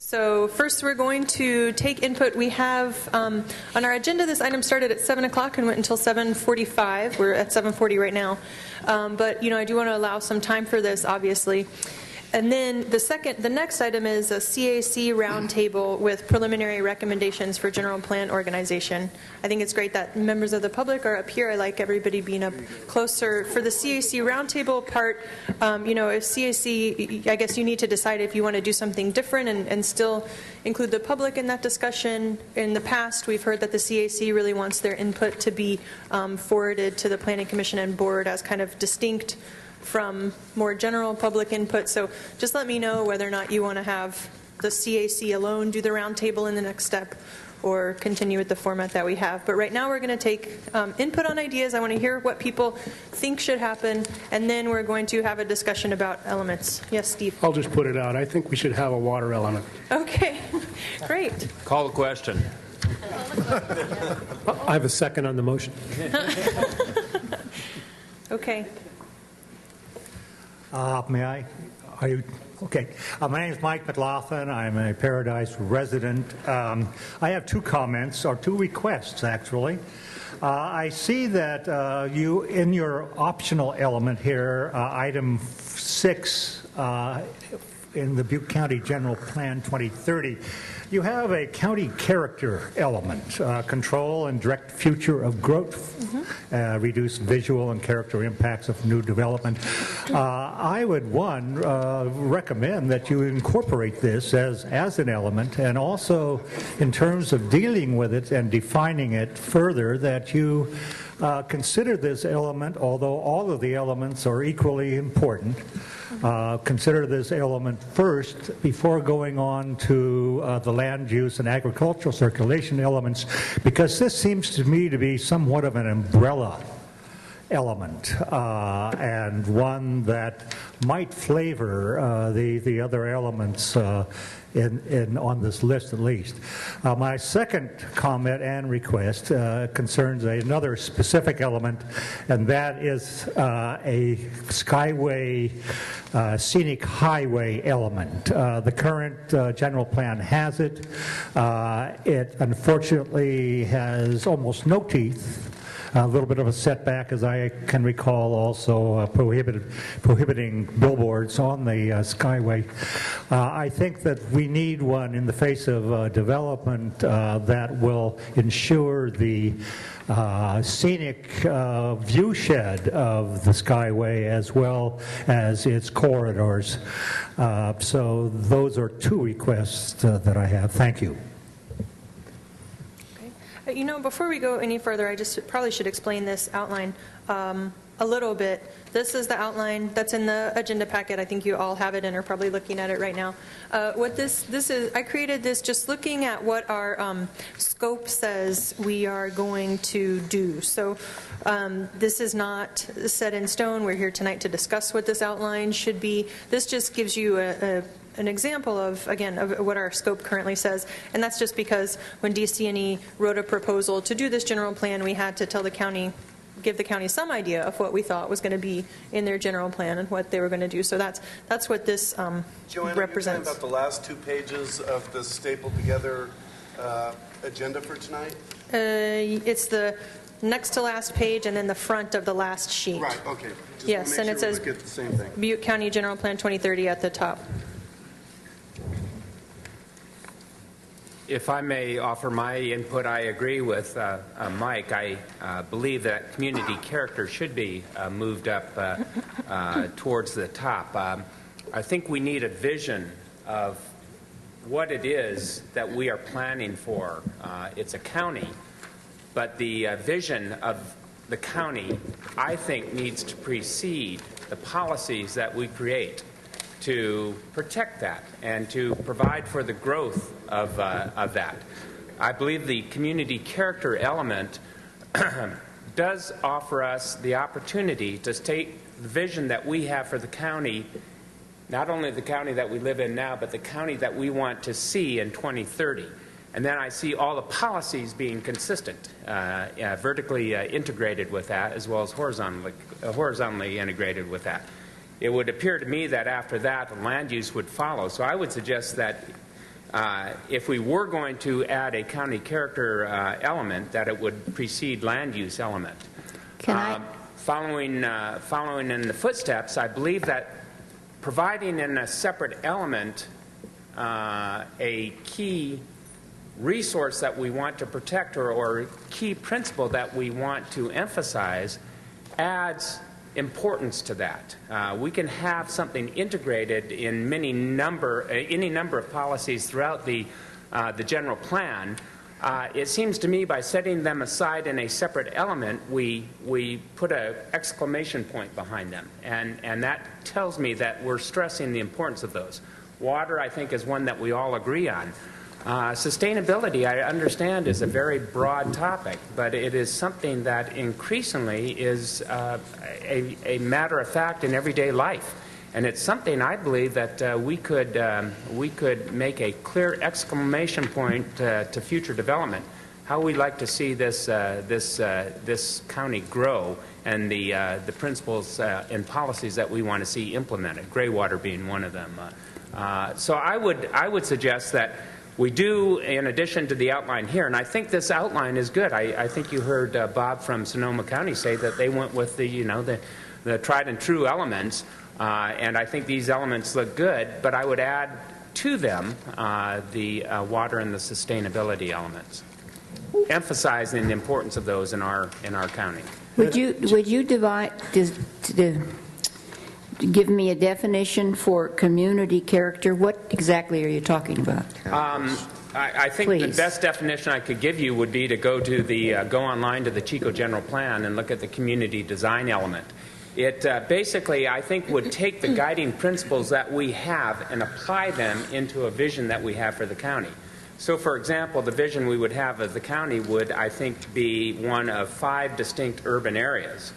So first we're going to take input. We have on our agenda, this item started at 7 o'clock and went until 7:45. We're at 7:40 right now. But I do want to allow some time for this, obviously. And then the next item is a CAC roundtable with preliminary recommendations for general plan organization. I think it's great that members of the public are up here. I like everybody being up closer. For the CAC roundtable part, if CAC, I guess you need to decide if you want to do something different and still include the public in that discussion. In the past, we've heard that the CAC really wants their input to be forwarded to the Planning Commission and Board as kind of distinct from more general public input. So just let me know whether or not you want to have the CAC alone do the roundtable in the next step or continue with the format that we have. But right now we're going to take input on ideas. I want to hear what people think should happen, and then we're going to have a discussion about elements. Yes, Steve? I'll just put it out. I think we should have a water element. Okay, great. Call the question. I have a second on the motion. Okay. May I? Okay. My name is Mike McLaughlin. I'm a Paradise resident. I have two comments, or two requests, actually. I see that you, in your optional element here, item 6, in the Butte County General Plan 2030, you have a county character element, control and direct future of growth, reduce visual and character impacts of new development. I would, recommend that you incorporate this as an element, and also in terms of dealing with it and defining it further, that you consider this element, although all of the elements are equally important, consider this element first before going on to the land use and agricultural circulation elements, because this seems to me to be somewhat of an umbrella element, and one that might flavor the other elements on this list, at least. My second comment and request concerns another specific element, and that is a skyway, scenic highway element. The current general plan has it. It unfortunately has almost no teeth. A little bit of a setback, as I can recall, also prohibiting billboards on the Skyway. I think that we need one in the face of development that will ensure the scenic viewshed of the Skyway as well as its corridors. So those are two requests that I have. Thank you. Before we go any further, I just probably should explain this outline a little bit. This is the outline that's in the agenda packet. I think you all have it and are probably looking at it right now. What this is, I created this just looking at what our scope says we are going to do. So this is not set in stone. We're here tonight to discuss what this outline should be. This just gives you an example of what our scope currently says, and that's just because when DC&E wrote a proposal to do this general plan, we had to tell the county, give the county some idea of what we thought was going to be in their general plan and what they were going to do. So that's what this Joanna, represents. About the last 2 pages of the stapled together agenda for tonight? It's the next to last page and then the front of the last sheet. Right. Okay. Just yes, and sure it says the same thing. Butte County General Plan 2030 at the top. If I may offer my input, I agree with Mike. I believe that community character should be moved up towards the top. I think we need a vision of what it is that we are planning for. It's a county, but the vision of the county, I think, needs to precede the policies that we create to protect that and to provide for the growth of that. I believe the community character element does offer us the opportunity to state the vision that we have for the county, not only the county that we live in now, but the county that we want to see in 2030. And then I see all the policies being consistent, vertically integrated with that, as well as horizontally integrated with that. It would appear to me that after that, the land use would follow. So I would suggest that if we were going to add a county character element, that it would precede land use element. Can I? Following in the footsteps, I believe that providing in a separate element a key resource that we want to protect or key principle that we want to emphasize adds importance to that. We can have something integrated in any number of policies throughout the general plan. It seems to me by setting them aside in a separate element, we put an exclamation point behind them, and that tells me that we're stressing the importance of those. Water, I think, is one that we all agree on. Sustainability, I understand, is a very broad topic, but it is something that increasingly is a matter of fact in everyday life. And it's something I believe that we could make a clear exclamation point to future development. How we'd like to see this county grow, and the principles and policies that we want to see implemented. Gray water being one of them. So I would suggest that we do, in addition to the outline here, and I think this outline is good. I think you heard Bob from Sonoma County say that they went with the tried and true elements. And I think these elements look good, but I would add to them the water and the sustainability elements, emphasizing the importance of those in our county. Would you give me a definition for community character? What exactly are you talking about? I think Please. the best definition I could give you would be to go online to the Chico General Plan and look at the community design element. It basically, I think, would take the guiding principles that we have and apply them into a vision that we have for the county. So, for example, the vision we would have of the county would, I think, be one of 5 distinct urban areas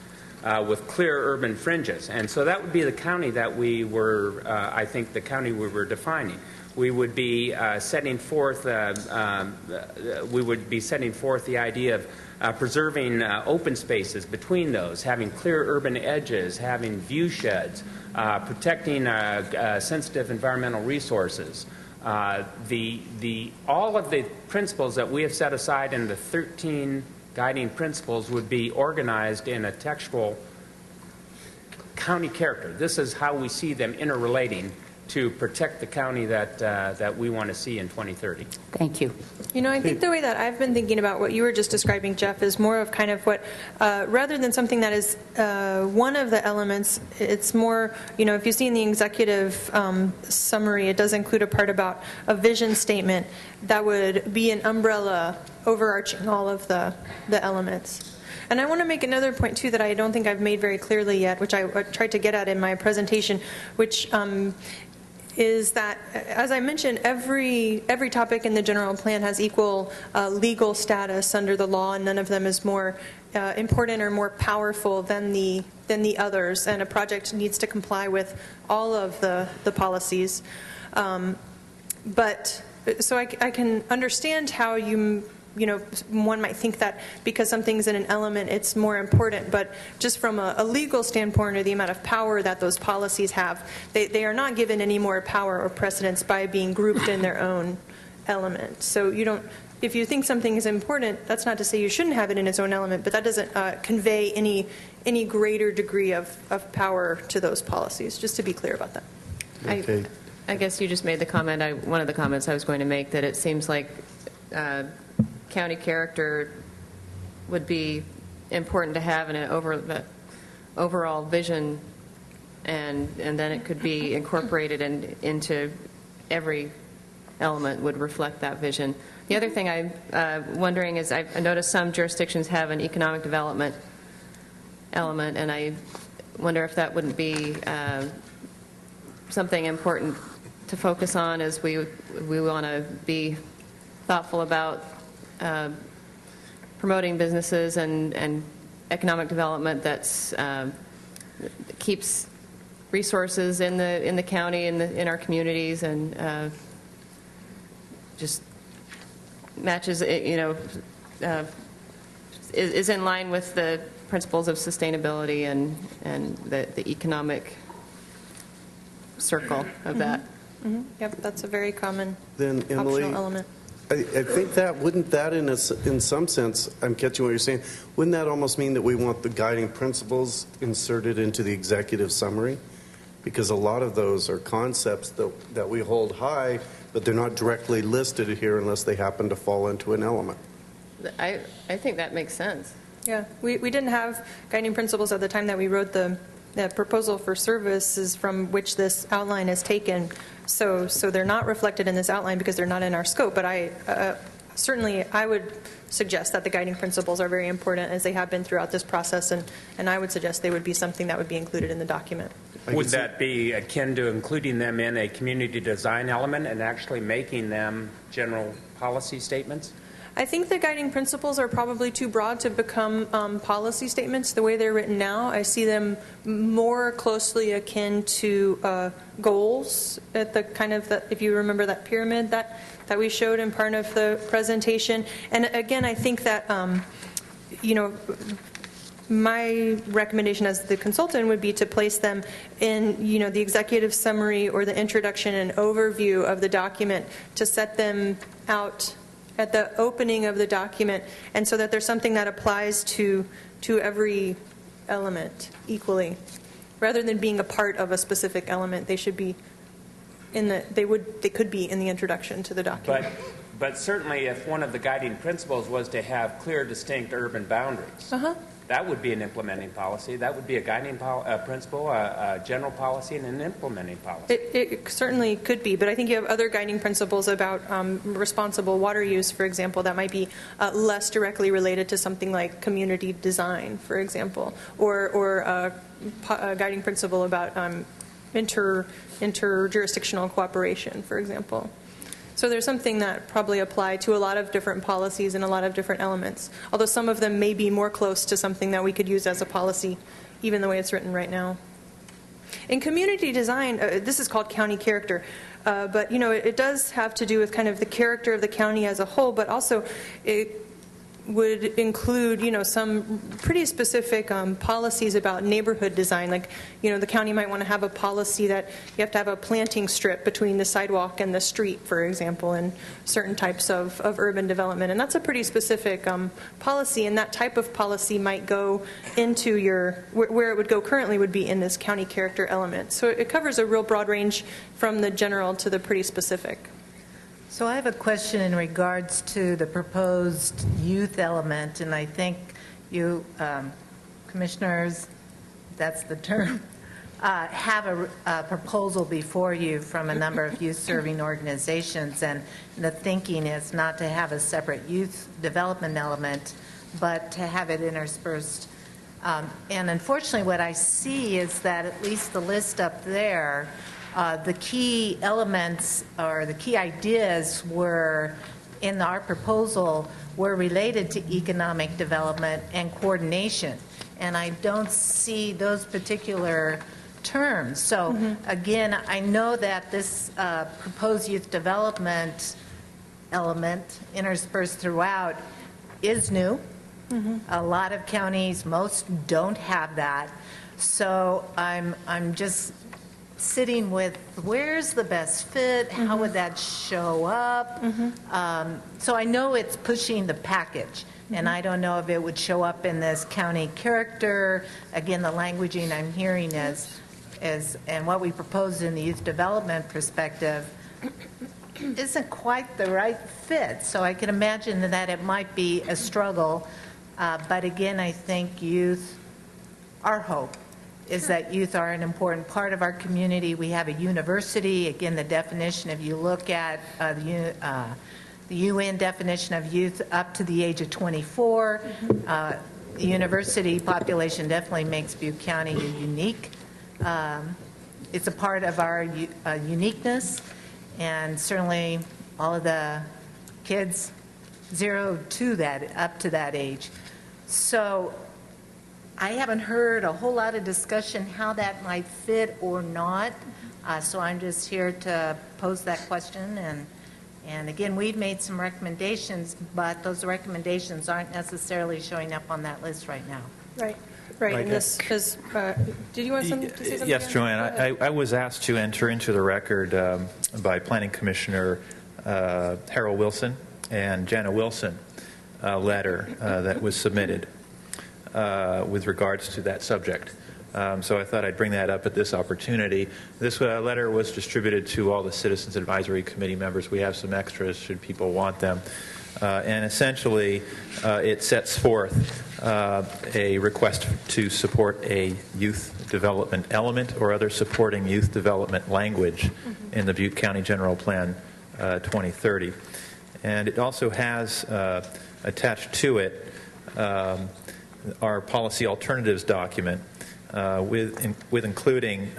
with clear urban fringes. And so that would be the county that we were, I think, the county we were defining. We would be setting forth the idea of preserving open spaces between those, having clear urban edges, having view sheds, protecting sensitive environmental resources. All of the principles that we have set aside in the 13 guiding principles would be organized in a textual county character. This is how we see them interrelating to protect the county that we want to see in 2030. Thank you. I think the way that I've been thinking about what you were just describing, Jeff, is more of kind of what, rather than something that is one of the elements, it's more, if you see in the executive summary, it does include a part about a vision statement that would be an umbrella overarching all of the elements. And I want to make another point, too, that I don't think I've made very clearly yet, which I tried to get at in my presentation, which is that, as I mentioned, every topic in the general plan has equal legal status under the law, and none of them is more important or more powerful than the others, and a project needs to comply with all of the policies. But so I can understand how one might think that because something's in an element, it's more important. But just from a legal standpoint, or the amount of power that those policies have, they are not given any more power or precedence by being grouped in their own element. So if you think something is important, that's not to say you shouldn't have it in its own element, but that doesn't convey any greater degree of power to those policies, just to be clear about that. Okay. I guess you just made the comment, one of the comments I was going to make, that it seems like county character would be important to have in an overall vision, and then it could be incorporated into every element would reflect that vision. The other thing I'm wondering is, I noticed some jurisdictions have an economic development element, and I wonder if that wouldn't be something important to focus on, as we want to be thoughtful about promoting businesses and economic development that keeps resources in the county, in our communities, and just matches, is in line with the principles of sustainability and the economic circle of that. Yep, that's a very common Then, Emily, optional element. I think that, wouldn't that in some sense, I'm catching what you're saying, wouldn't that almost mean that we want the guiding principles inserted into the executive summary? Because a lot of those are concepts that we hold high, but they're not directly listed here unless they happen to fall into an element. I think that makes sense. Yeah, we didn't have guiding principles at the time that we wrote the proposal for services from which this outline is taken. So they're not reflected in this outline because they're not in our scope. But certainly I would suggest that the guiding principles are very important, as they have been throughout this process, and I would suggest they would be something that would be included in the document. Would that be akin to including them in a community design element and actually making them general policy statements? I think the guiding principles are probably too broad to become policy statements. The way they're written now, I see them more closely akin to goals at the kind of, if you remember that pyramid that we showed in part of the presentation. And again, I think that, my recommendation as the consultant would be to place them in, the executive summary or the introduction and overview of the document, to set them out at the opening of the document, and so that there's something that applies to every element equally, rather than being a part of a specific element. They should be they could be in the introduction to the document. But certainly, if one of the guiding principles was to have clear, distinct urban boundaries, that would be an implementing policy. That would be a guiding principle, a general policy, and an implementing policy. It certainly could be, but I think you have other guiding principles about responsible water use, for example, that might be less directly related to something like community design, for example, or a guiding principle about interjurisdictional cooperation, for example. So there's something that probably apply to a lot of different policies and a lot of different elements, although some of them may be more close to something that we could use as a policy, even the way it's written right now. In community design, this is called county character, but it does have to do with kind of the character of the county as a whole, but also it would include, some pretty specific policies about neighborhood design. Like, the county might want to have a policy that you have to have a planting strip between the sidewalk and the street, for example, in certain types of urban development. And that's a pretty specific policy, and that type of policy might go into where it would go currently would be in this county character element. So it covers a real broad range from the general to the pretty specific. So I have a question in regards to the proposed youth element, and I think you, commissioners, that's the term, have a proposal before you from a number of youth-serving organizations, and the thinking is not to have a separate youth development element, but to have it interspersed. And unfortunately, what I see is that at least the list up there, the key elements or the key ideas were in our proposal were related to economic development and coordination, and I don't see those particular terms. So again, I know that this proposed youth development element interspersed throughout is new. A lot of counties, most don't have that. So I'm just sitting with where's the best fit, how would that show up? So I know it's pushing the package, and I don't know if it would show up in this county character. Again, the languaging I'm hearing is and what we proposed in the youth development perspective isn't quite the right fit. So I can imagine that it might be a struggle. But again, I think youth, our hope is that youth are an important part of our community. We have a university. Again, the definition, if you look at the UN definition of youth up to the age of 24, the university population definitely makes Butte County unique. It's a part of our uniqueness, and certainly all of the kids 0 to that, up to that age. So I haven't heard a whole lot of discussion how that might fit or not, so I'm just here to pose that question. And again, we've made some recommendations, but those recommendations aren't necessarily showing up on that list right now. Right. Right, Right, and this is, did you want to say something? Yes, Aaron? Joanne. Go ahead. I was asked to enter into the record by Planning Commissioner Harold Wilson and Jana Wilson a letter that was submitted with regards to that subject. So I thought I'd bring that up at this opportunity. This letter was distributed to all the Citizens Advisory Committee members. We have some extras should people want them. And essentially, it sets forth a request to support a youth development element or other supporting youth development language in the Butte County General Plan 2030. And it also has attached to it our policy alternatives document with including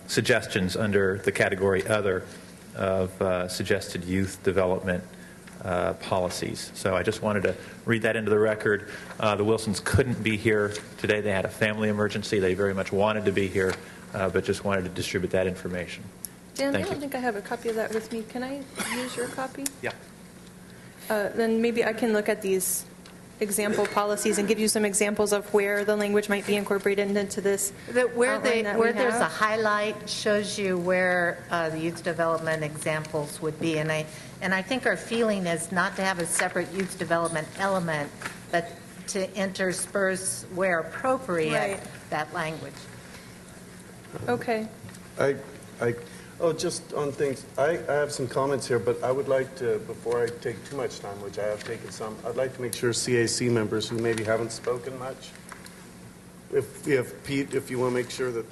suggestions under the category other of suggested youth development policies. So I just wanted to read that into the record. The Wilsons couldn't be here today. They had a family emergency. They very much wanted to be here, but just wanted to distribute that information. Dan, Thank I don't you. think I have a copy of that with me. Can I use your copy? Yeah. Then maybe I can look at these example policies and give you some examples of where the language might be incorporated into this Where outline that where we there's a have. highlight shows you where the youth development examples would be. And I think our feeling is not to have a separate youth development element, but to intersperse where appropriate Right. that language. Okay. Just on things, I have some comments here, but I would like to, before I take too much time, which I have taken some, I'd like to make sure CAC members who maybe haven't spoken much, if Pete, if you want to make sure that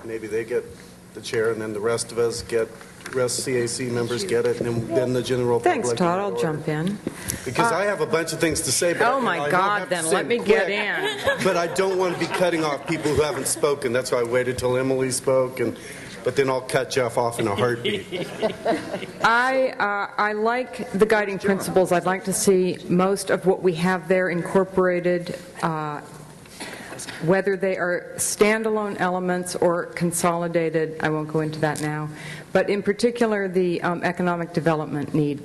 maybe they get the chair and then the rest of us get, rest CAC members get it, and then the general public. Thanks, Todd. I'll jump in. Because I have a bunch of things to say, but Oh, I my don't God, have to then say let me them get quick. in. But I don't want to be cutting off people who haven't spoken. That's why I waited till Emily spoke, but then I'll cut Jeff off in a heartbeat. I like the guiding principles. I'd like to see most of what we have there incorporated, whether they are standalone elements or consolidated. I won't go into that now. But in particular, the economic development need.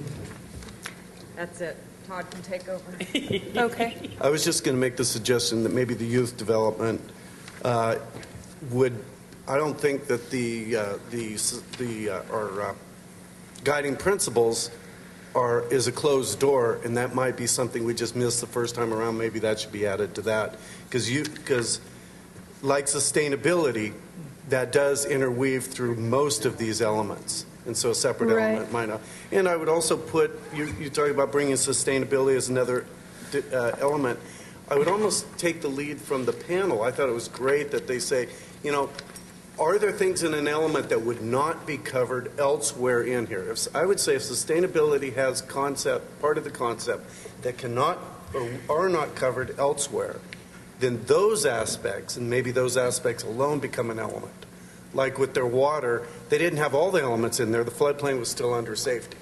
That's it. Todd can take over. Okay. I was just going to make the suggestion that maybe the youth development would. I don't think that our guiding principles is a closed door, and that might be something we just missed the first time around. Maybe that should be added to that, because like sustainability, that does interweave through most of these elements, and so a separate element might not. And I would also put you talking about bringing sustainability as another element. I would almost take the lead from the panel. I thought it was great that they say, are there things in an element that would not be covered elsewhere in here? I would say if sustainability has part of the concept that cannot or are not covered elsewhere, then those aspects, and maybe those aspects alone, become an element. Like with their water, they didn't have all the elements in there. The floodplain was still under safety.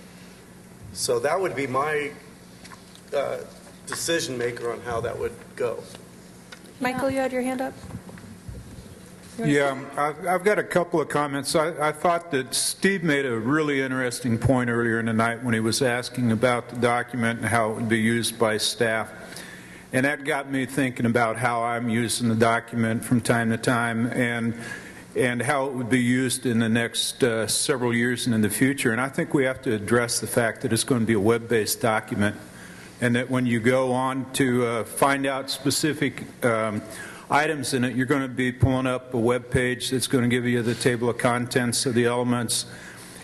So that would be my decision maker on how that would go. Michael, you had your hand up? Yeah, I've got a couple of comments. I thought that Steve made a really interesting point earlier in the night when he was asking about the document and how it would be used by staff. And that got me thinking about how I'm using the document from time to time and how it would be used in the next several years and in the future. And I think we have to address the fact that it's going to be a web-based document, and that when you go on to find out specific items in it, you're going to be pulling up a web page that's going to give you the table of contents of the elements.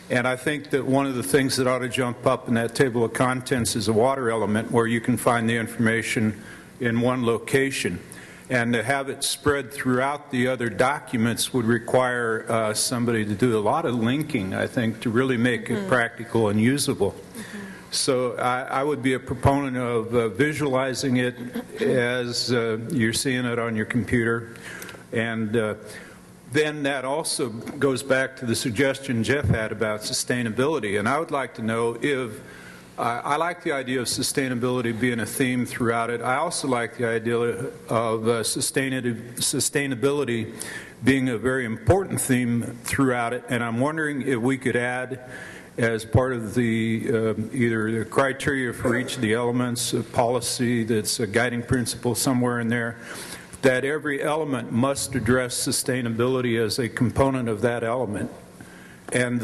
And I think that one of the things that ought to jump up in that table of contents is a water element, where you can find the information in one location. And to have it spread throughout the other documents would require somebody to do a lot of linking, I think, to really make it practical and usable. So I would be a proponent of visualizing it as you're seeing it on your computer. And then that also goes back to the suggestion Jeff had about sustainability. And I would like to know if I like the idea of sustainability being a theme throughout it. I also like the idea of sustainability being a very important theme throughout it. And I'm wondering if we could add, as part of the either the criteria for each of the elements of policy that's a guiding principle somewhere in there, that every element must address sustainability as a component of that element, and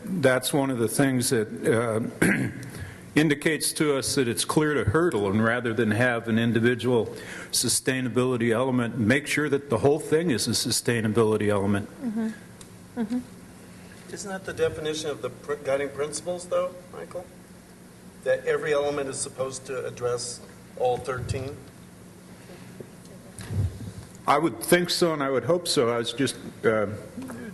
that's one of the things that indicates to us that it's clear to hurdle, and rather than have an individual sustainability element, make sure that the whole thing is a sustainability element. Isn't that the definition of the guiding principles, though, Michael? That every element is supposed to address all 13? I would think so, and I would hope so. I was just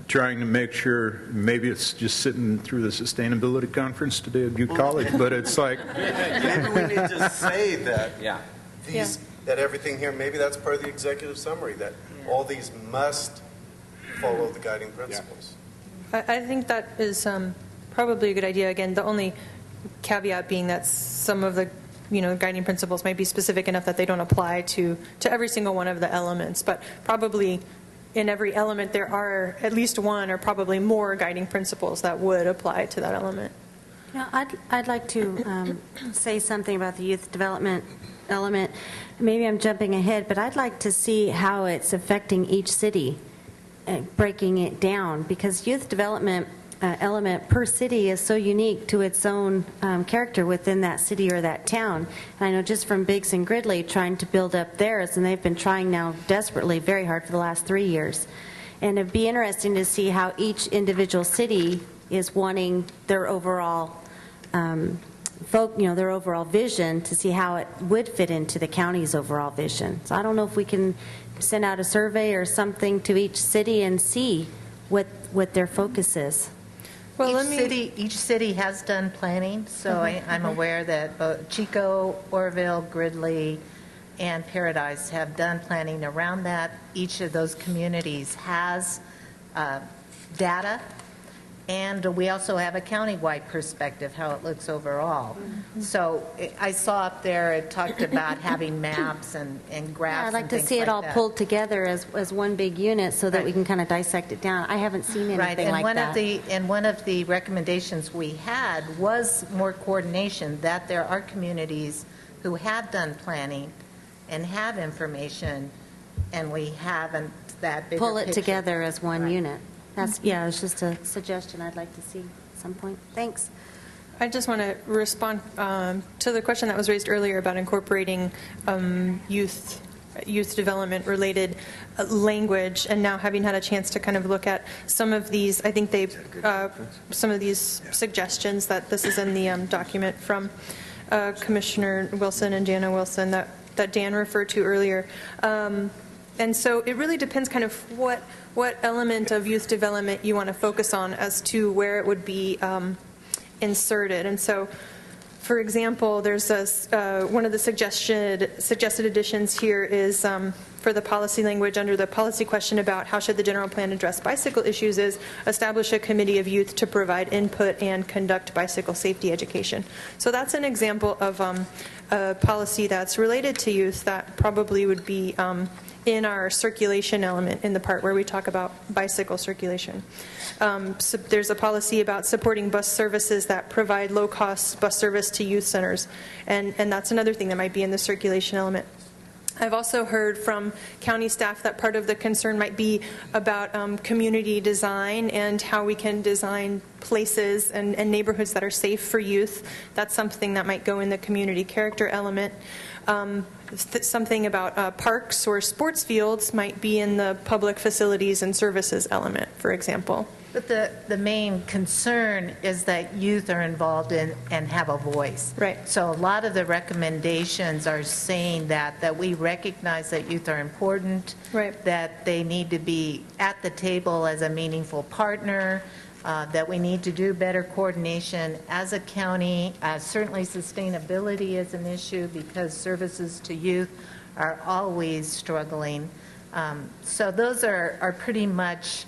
trying to make sure, maybe it's just sitting through the sustainability conference today at Butte College, but it's like... Maybe we need to say that Yeah. that everything here, maybe that's part of the executive summary, that all these must follow the guiding principles. I think that is probably a good idea. Again, the only caveat being that some of the guiding principles might be specific enough that they don't apply to every single one of the elements, but probably in every element there are at least one or probably more guiding principles that would apply to that element. I'd like to say something about the youth development element. Maybe I'm jumping ahead, but I'd like to see how it's affecting each city, breaking it down, because youth development element per city is so unique to its own character within that city or that town. And I know just from Biggs and Gridley trying to build up theirs, and they've been trying now desperately very hard for the last 3 years. And it'd be interesting to see how each individual city is wanting their overall their overall vision, to see how it would fit into the county's overall vision. So I don't know if we can send out a survey or something to each city and see what their focus is. Well, Each city has done planning, so I'm aware that both Chico, Orville, Gridley, and Paradise have done planning around that. Each of those communities has data, and we also have a countywide perspective, how it looks overall. So I saw up there, it talked about having maps and graphs. I'd like to see it all pulled together as one big unit so that we can kind of dissect it down. I haven't seen anything like that. And one of the recommendations we had was more coordination, that there are communities who have done planning and have information, and we haven't that bigger Pull it picture. together as one unit. It's just a suggestion I'd like to see at some point. Thanks. I just want to respond to the question that was raised earlier about incorporating youth development related language, and now having had a chance to kind of look at some of these, I think some of these suggestions that this is in the document from Commissioner Wilson and Jana Wilson that Dan referred to earlier. And so it really depends kind of what element of youth development you want to focus on as to where it would be inserted. And so, for example, there's one of the suggested additions here is for the policy language under the policy question about how should the general plan address bicycle issues is establish a committee of youth to provide input and conduct bicycle safety education. So that's an example of a policy that's related to youth that probably would be in our circulation element in the part where we talk about bicycle circulation. So there's a policy about supporting bus services that provide low-cost bus service to youth centers, and that's another thing that might be in the circulation element. I've also heard from county staff that part of the concern might be about community design and how we can design places and neighborhoods that are safe for youth. That's something that might go in the community character element. Something about parks or sports fields might be in the public facilities and services element, for example. But the main concern is that youth are involved in and have a voice. Right. So a lot of the recommendations are saying that we recognize that youth are important, right, that they need to be at the table as a meaningful partner, that we need to do better coordination as a county. Certainly sustainability is an issue because services to youth are always struggling. So those are pretty much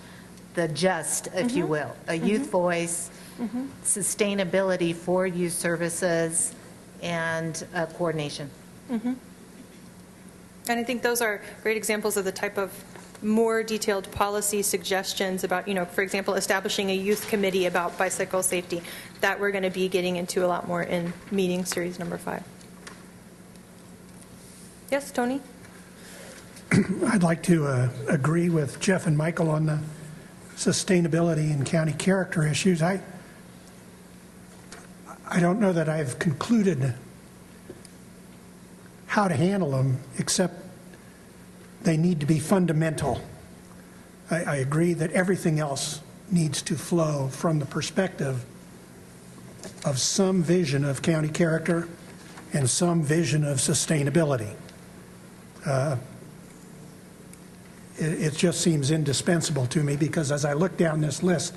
the gist, if you will. A youth voice, sustainability for youth services, and coordination. And I think those are great examples of the type of more detailed policy suggestions about, for example, establishing a youth committee about bicycle safety that we're going to be getting into a lot more in meeting series number 5. Yes, Tony? I'd like to agree with Jeff and Michael on the sustainability and county character issues. I don't know that I've concluded how to handle them, except they need to be fundamental. I agree that everything else needs to flow from the perspective of some vision of county character and some vision of sustainability. It just seems indispensable to me, because as I look down this list,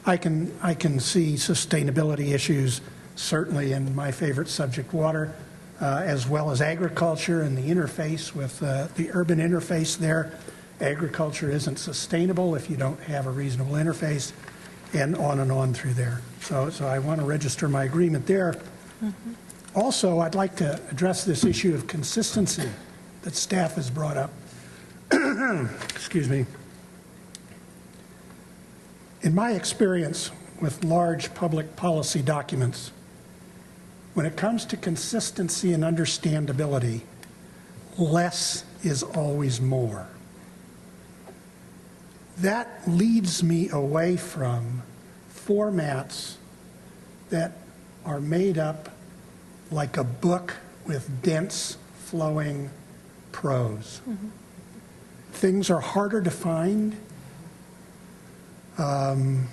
I can see sustainability issues certainly in my favorite subject, water, as well as agriculture and the interface with the urban interface there. Agriculture isn't sustainable if you don't have a reasonable interface, and on through there. So I want to register my agreement there. Mm-hmm. Also, I'd like to address this issue of consistency that staff has brought up. Excuse me. In my experience with large public policy documents, when it comes to consistency and understandability, less is always more. That leads me away from formats that are made up like a book with dense, flowing prose. Mm-hmm. Things are harder to find. There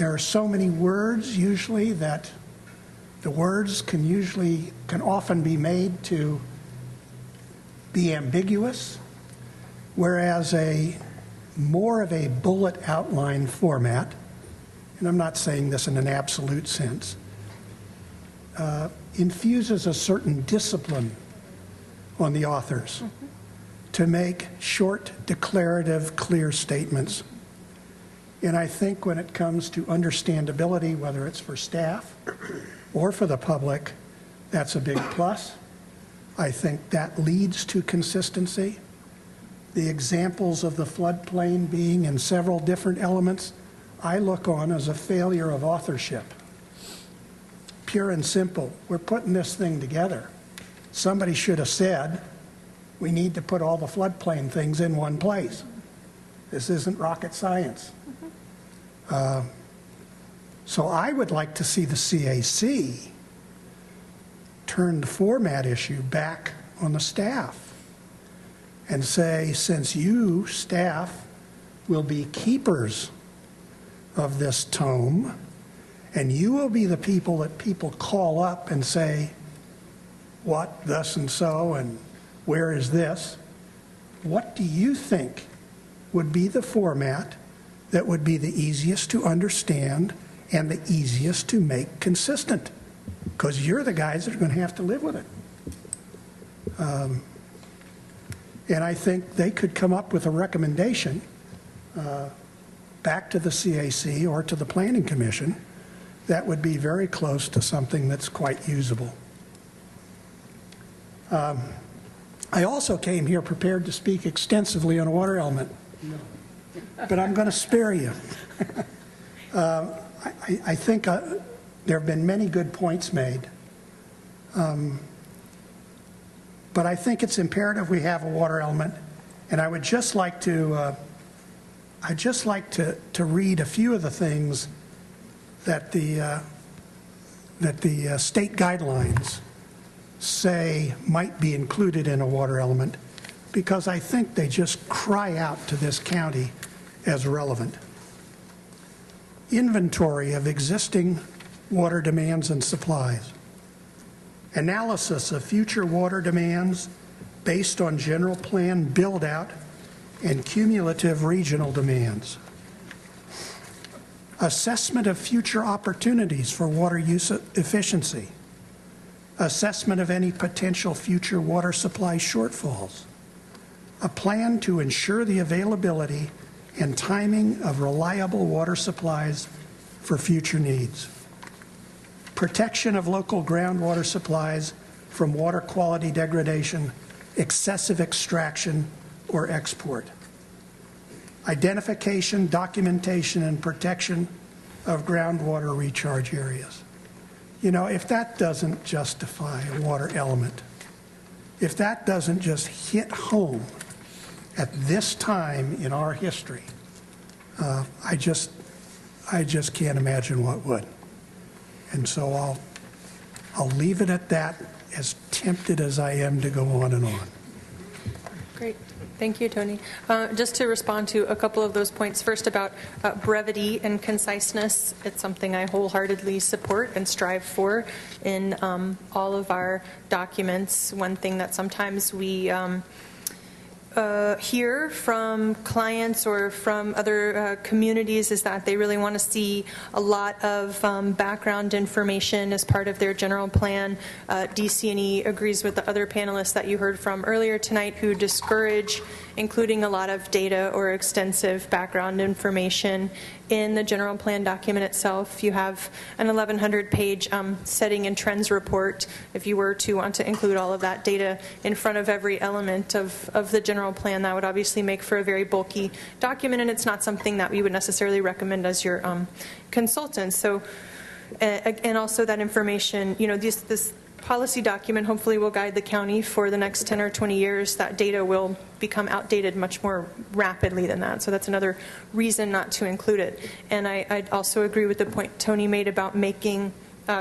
are so many words usually that the words can often be made to be ambiguous, whereas more of a bullet outline format, and I'm not saying this in an absolute sense, infuses a certain discipline on the authors to make short, declarative, clear statements. And I think when it comes to understandability, whether it's for staff or for the public, that's a big plus. I think that leads to consistency. The examples of the floodplain being in several different elements, I look on as a failure of authorship. Pure and simple. We're putting this thing together. Somebody should have said, we need to put all the floodplain things in one place. This isn't rocket science. So I would like to see the CAC turn the format issue back on the staff and say, since you, staff, will be keepers of this tome, and you will be the people that people call up and say, what, thus and so, and where is this? What do you think would be the format that would be the easiest to understand and the easiest to make consistent? Because you're the guys that are going to have to live with it. And I think they could come up with a recommendation back to the CAC or to the Planning Commission that would be very close to something that's quite usable. I also came here prepared to speak extensively on a water element, but I'm going to spare you. I think there have been many good points made. But I think it's imperative we have a water element, and I would just like to read a few of the things that the state guidelines say might be included in a water element, because I think they just cry out to this county as relevant. Inventory of existing water demands and supplies. Analysis of future water demands based on general plan build-out and cumulative regional demands. Assessment of future opportunities for water use efficiency. Assessment of any potential future water supply shortfalls. A plan to ensure the availability and timing of reliable water supplies for future needs. Protection of local groundwater supplies from water quality degradation, excessive extraction, or export. Identification, documentation, and protection of groundwater recharge areas. You know, if that doesn't justify a water element, if that doesn't just hit home at this time in our history, I just can't imagine what would. And so I'll leave it at that, as tempted as I am to go on and on. Great. Thank you, Tony. Just to respond to a couple of those points, first about brevity and conciseness, it's something I wholeheartedly support and strive for in all of our documents. One thing that sometimes we hear from clients or from other communities is that they really want to see a lot of background information as part of their general plan. DC&E agrees with the other panelists that you heard from earlier tonight who discourage including a lot of data or extensive background information in the general plan document itself. You have an 1,100-page setting and trends report. If you were to want to include all of that data in front of every element of the general plan, that would obviously make for a very bulky document, and it's not something that we would necessarily recommend as your consultant. So, and also that information, you know, this policy document hopefully will guide the county for the next 10 or 20 years. That data will become outdated much more rapidly than that. So that's another reason not to include it. And I also agree with the point Tony made about making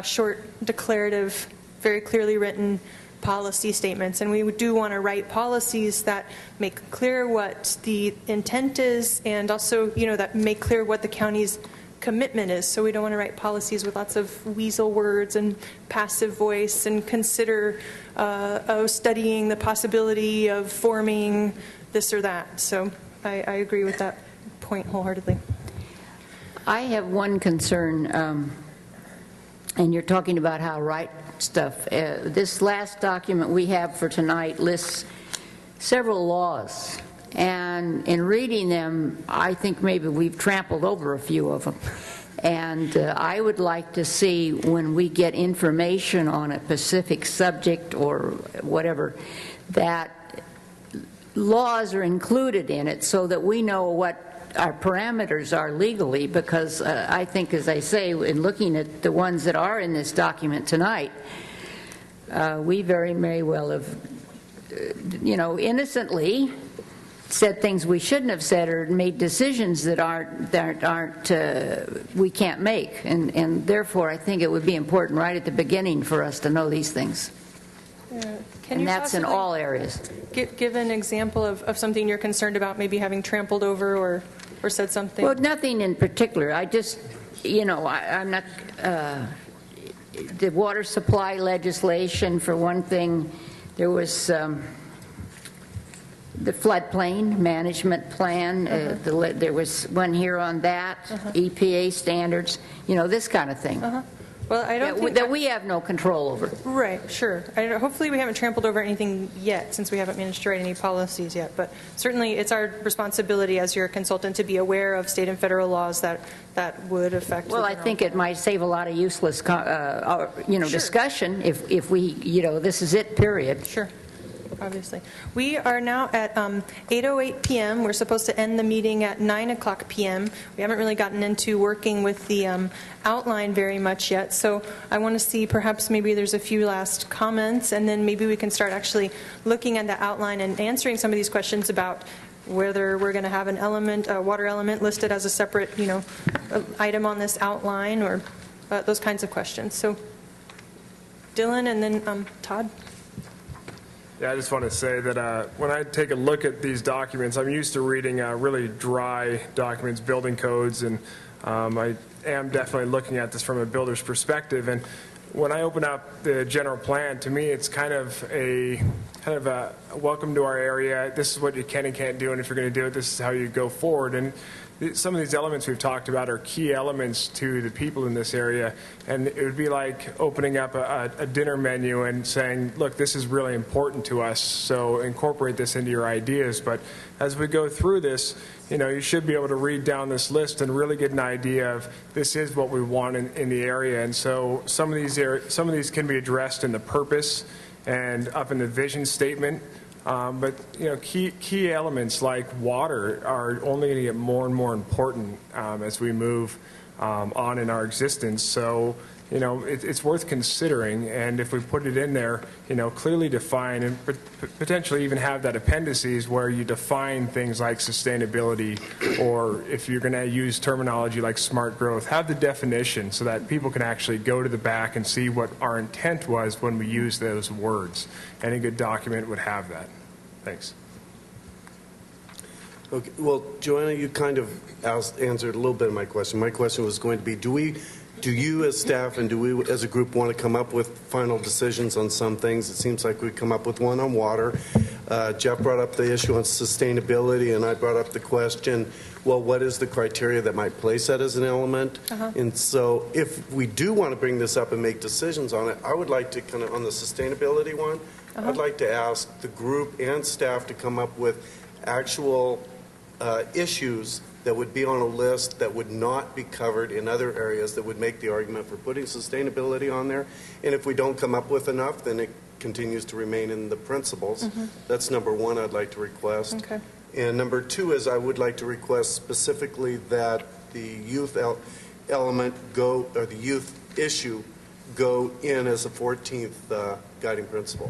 short, declarative, very clearly written policy statements. And we do want to write policies that make clear what the intent is and also, you know, that make clear what the county's commitment is. So we don't want to write policies with lots of weasel words and passive voice and consider studying the possibility of forming this or that. So I agree with that point wholeheartedly. I have one concern, and you're talking about how to write stuff. This last document we have for tonight lists several laws. And in reading them, I think maybe we've trampled over a few of them. And I would like to see when we get information on a specific subject or whatever, that laws are included in it so that we know what our parameters are legally, because I think, as I say, in looking at the ones that are in this document tonight, we very may well have, you know, innocently said things we shouldn't have said or made decisions that we can't make, and therefore I think it would be important right at the beginning for us to know these things. And that's in all areas. Give an example of something you're concerned about, maybe having trampled over or said something. Well, nothing in particular. I just, you know, I'm not. The water supply legislation, for one thing, there was. The floodplain management plan, there was one here on that, EPA standards, you know, this kind of thing. Well, I don't think that we have no control over. Right, sure. Hopefully we haven't trampled over anything yet, since we haven't managed to write any policies yet. But certainly it's our responsibility as your consultant to be aware of state and federal laws that would affect. Well, I think it might save a lot of useless, discussion if we, you know, this is it, period. Sure. Obviously. We are now at 8:08 p.m. We're supposed to end the meeting at 9 o'clock p.m. We haven't really gotten into working with the outline very much yet, so I want to see perhaps maybe there's a few last comments, and then maybe we can start actually looking at the outline and answering some of these questions about whether we're going to have a water element listed as a separate, you know, item on this outline, or those kinds of questions. So Dylan and then Todd. Yeah, I just want to say that when I take a look at these documents, I'm used to reading really dry documents, building codes, and I am definitely looking at this from a builder's perspective. And when I open up the general plan, to me, it's kind of a welcome to our area. This is what you can and can't do, and if you're going to do it, this is how you go forward. And some of these elements we've talked about are key elements to the people in this area, and it would be like opening up a dinner menu and saying, look, this is really important to us, so incorporate this into your ideas. But as we go through this, you know, you should be able to read down this list and really get an idea of this is what we want in the area. And so some of these can be addressed in the purpose and up in the vision statement. But you know, key elements like water are only going to get more and more important as we move on in our existence. So it's worth considering. And if we put it in there, clearly define and potentially even have that appendices where you define things like sustainability, or if you're going to use terminology like smart growth, have the definition so that people can actually go to the back and see what our intent was when we use those words. Any good document would have that. Thanks. Okay. Well, Joanna, you kind of answered a little bit of my question. My question was going to be, do you as staff and do we as a group want to come up with final decisions on some things? It seems like we come up with one on water. Jeff brought up the issue on sustainability, and I brought up the question, well, what is the criteria that might place that as an element? And so if we do want to bring this up and make decisions on it, I would like to kind of, on the sustainability one, I'd like to ask the group and staff to come up with actual issues that would be on a list that would not be covered in other areas that would make the argument for putting sustainability on there. And if we don't come up with enough, then it continues to remain in the principles. That's number one I'd like to request. Okay. And number two is I would like to request specifically that the youth element go, or the youth issue go in as a 14th guiding principle.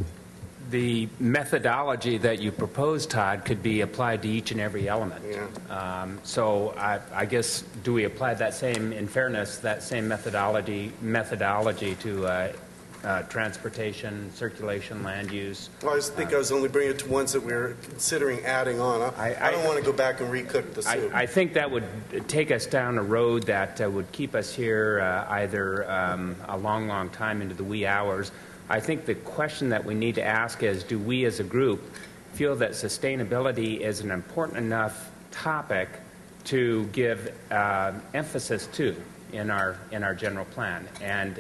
The methodology that you propose, Todd, could be applied to each and every element. Yeah. So I guess, do we apply that same, in fairness, that same methodology to transportation, circulation, land use? Well, I think I was only bringing it to ones that we were considering adding on. I don't want to go back and recook the soup. I think that would take us down a road that would keep us here either a long, long time into the wee hours. I think the question that we need to ask is, do we as a group feel that sustainability is an important enough topic to give emphasis to in our general plan? And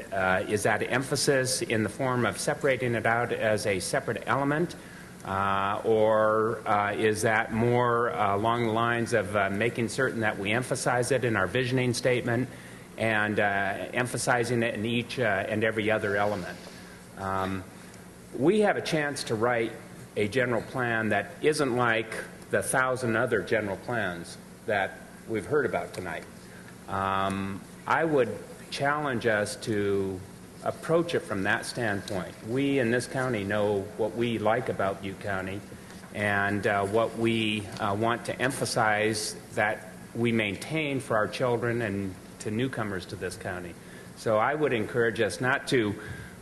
is that emphasis in the form of separating it out as a separate element, or is that more along the lines of making certain that we emphasize it in our visioning statement and emphasizing it in each and every other element? We have a chance to write a general plan that isn't like the 1,000 other general plans that we've heard about tonight. I would challenge us to approach it from that standpoint. We in this county know what we like about Butte County and what we want to emphasize that we maintain for our children and to newcomers to this county. So I would encourage us not to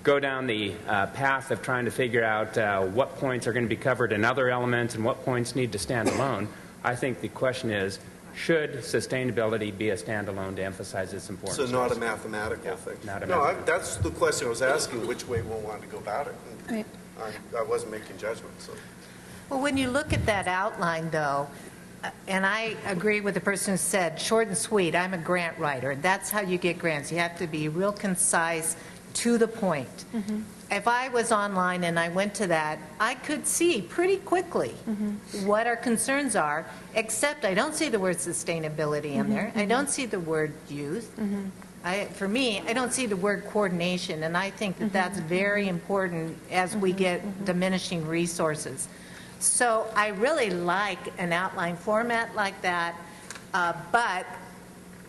go down the path of trying to figure out what points are going to be covered in other elements and what points need to stand alone. I think the question is, should sustainability be a standalone to emphasize its importance? So not a mathematical thing. That's the question I was asking, which way we wanted to go about it. Right. I wasn't making judgments. So. Well, when you look at that outline, though, and I agree with the person who said, short and sweet, I'm a grant writer. That's how you get grants. You have to be real concise, to the point. If I was online and I went to that, I could see pretty quickly what our concerns are, except I don't see the word sustainability in there. I don't see the word youth. For me, I don't see the word coordination, and I think that that's very important as we get diminishing resources. So I really like an outline format like that, but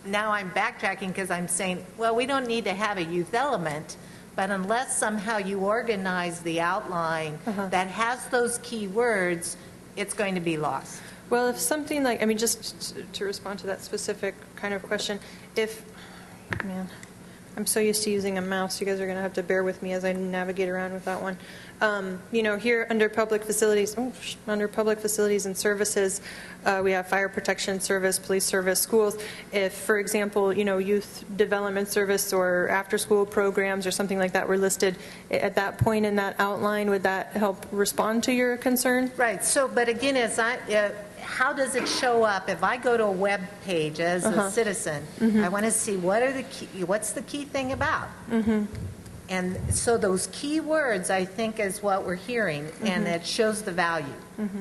now I'm backtracking because I'm saying, well, we don't need to have a youth element, but unless somehow you organize the outline that has those key words, it's going to be lost. Well, if something like, I mean, just to respond to that specific kind of question, man, I'm so used to using a mouse, you guys are going to have to bear with me as I navigate around with that one. Here under public facilities, under public facilities and services, we have fire protection service, police service, schools. If, for example, youth development service or after-school programs or something like that were listed at that point in that outline, would that help respond to your concern? Right. So, but again, how does it show up if I go to a web page as a citizen? I want to see what's the key thing about. And so those key words, I think, is what we're hearing, and it shows the value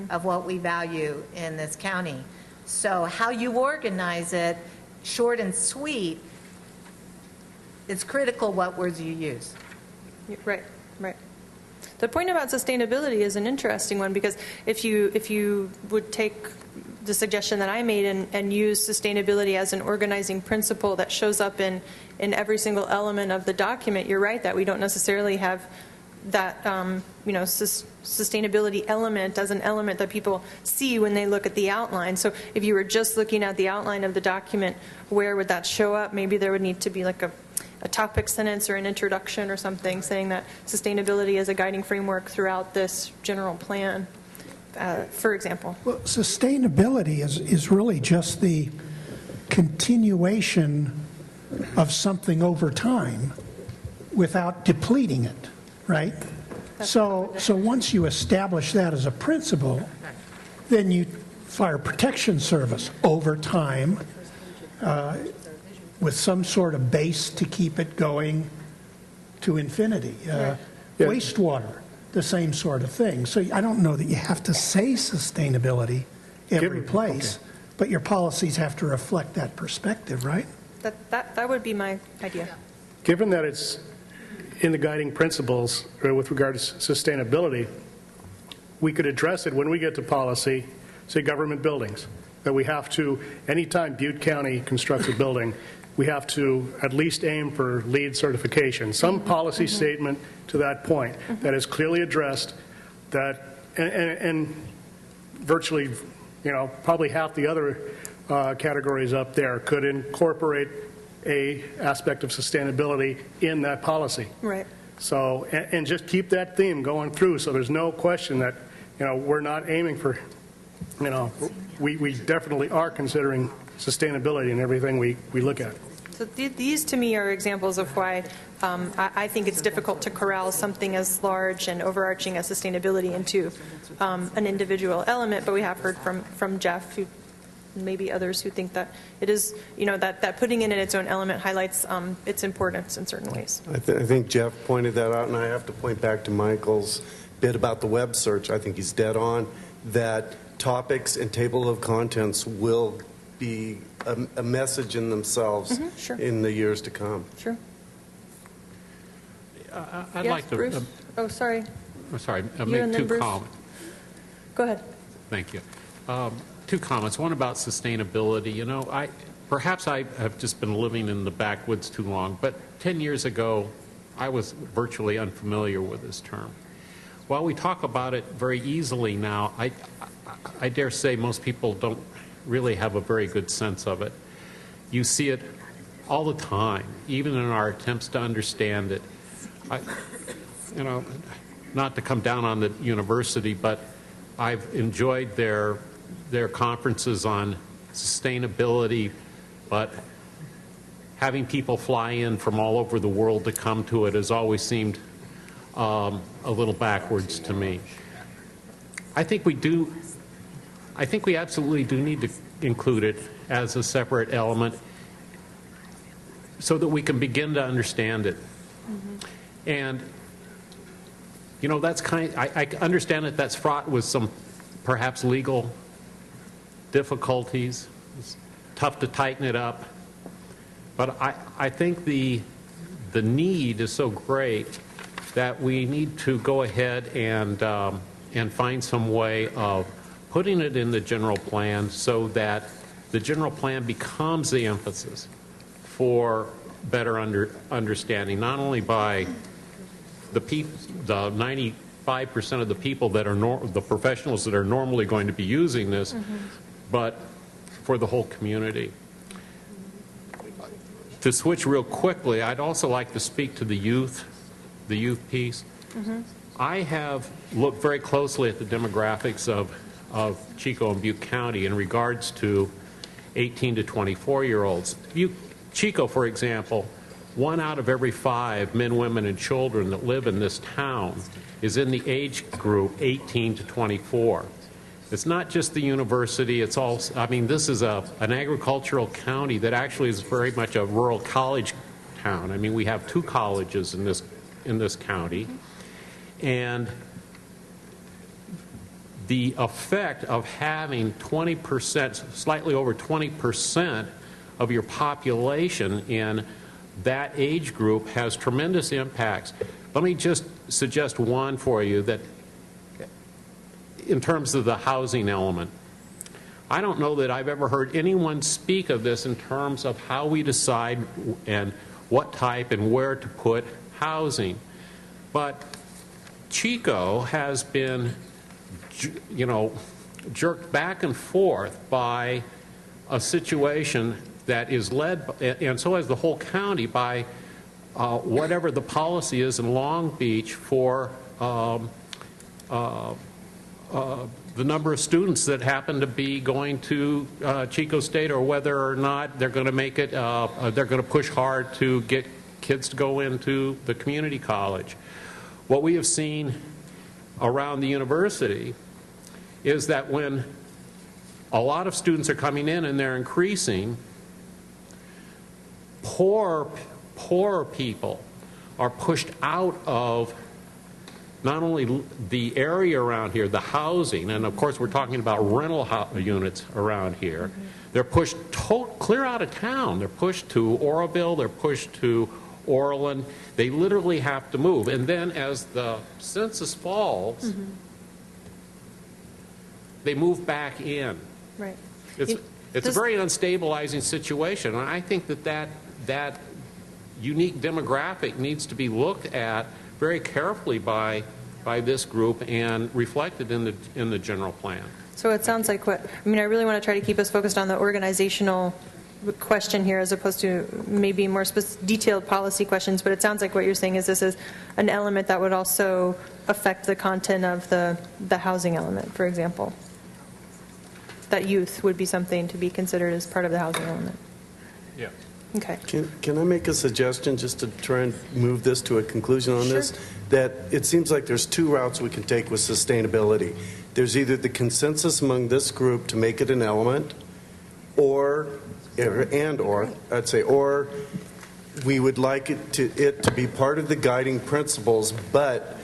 of what we value in this county. So how you organize it, short and sweet, it's critical what words you use. Right, right. The point about sustainability is an interesting one, because if you would take the suggestion that I made and use sustainability as an organizing principle that shows up in every single element of the document, you're right that we don't necessarily have that sustainability element as an element that people see when they look at the outline. So if you were just looking at the outline of the document, where would that show up? Maybe there would need to be like a topic sentence or an introduction or something saying that sustainability is a guiding framework throughout this general plan, for example. Well, sustainability is really just the continuation of something over time without depleting it, right? So once you establish that as a principle, then you Fire Protection Service over time with some sort of base to keep it going to infinity. Wastewater, the same sort of thing. So I don't know that you have to say sustainability every place, but your policies have to reflect that perspective, right? That would be my idea. Given that it's in the guiding principles with regard to sustainability, we could address it when we get to policy, say government buildings, that we have to, anytime Butte County constructs a building, we have to at least aim for LEED certification, some policy statement to that point that is clearly addressed, that, and virtually, probably half the other categories up there could incorporate a aspect of sustainability in that policy. Right. So, and just keep that theme going through so there's no question that, we're not aiming for, we definitely are considering sustainability in everything we look at. So these to me are examples of why I think it's difficult to corral something as large and overarching as sustainability into an individual element, but we have heard from Jeff, who maybe others who think that it is, that putting it in its own element highlights its importance in certain ways. I think Jeff pointed that out, and I have to point back to Michael's bit about the web search. I think he's dead on, that topics and table of contents will be a message in themselves Sure. in the years to come. Sure. I'd Yes, like to... Bruce? Oh, sorry. I'm sorry. You Make and then two Bruce. comments. Go ahead. Thank you. Two comments. One about sustainability. Perhaps I have just been living in the backwoods too long, but 10 years ago, I was virtually unfamiliar with this term. While we talk about it very easily now, I dare say most people don't really have a very good sense of it. You see it all the time, even in our attempts to understand it. Not to come down on the university, but I've enjoyed their conferences on sustainability, but having people fly in from all over the world to come to it has always seemed a little backwards to me. I think we absolutely do need to include it as a separate element so that we can begin to understand it. And, that's I understand that that's fraught with some perhaps legal difficulties. It's tough to tighten it up. But I think the need is so great that we need to go ahead and find some way of putting it in the general plan so that the general plan becomes the emphasis for better understanding, not only by the 95% of the people that are the professionals that are normally going to be using this, but for the whole community. To switch real quickly, I'd also like to speak to the youth piece. I have looked very closely at the demographics of Chico and Butte County in regards to 18 to 24-year-olds. Chico, for example, 1 out of every 5 men, women, and children that live in this town is in the age group 18 to 24. It's not just the university, it's also, this is an agricultural county that actually is very much a rural college town. We have 2 colleges in this county. And the effect of having 20%, slightly over 20% of your population in that age group has tremendous impacts. Let me just suggest one for you that in terms of the housing element. I don't know that I've ever heard anyone speak of this in terms of how we decide and what type and where to put housing. But Chico has been, jerked back and forth by a situation that is led, and so has the whole county, by whatever the policy is in Long Beach for the number of students that happen to be going to Chico State, or whether or not they're going to make it, they're going to push hard to get kids to go into the community college. What we have seen around the university is that when a lot of students are coming in and they're increasing, poor people are pushed out of not only the area around here, the housing, and of course we're talking about rental units around here. Mm-hmm. They're pushed clear out of town. They're pushed to Oroville, they're pushed to Orland. They literally have to move. And then as the census falls, mm-hmm. they move back in. Right. It's a very unstabilizing situation, and I think that unique demographic needs to be looked at very carefully by this group and reflected in the general plan. So it sounds like I really want to try to keep us focused on the organizational question here as opposed to maybe more detailed policy questions, but it sounds like what you're saying is this is an element that would also affect the content of the housing element, for example. That youth would be something to be considered as part of the housing element. Yeah. Okay. Can I make a suggestion just to try and move this to a conclusion on this? That it seems like there's two routes we can take with sustainability. There's either the consensus among this group to make it an element, or we would like it to be part of the guiding principles, but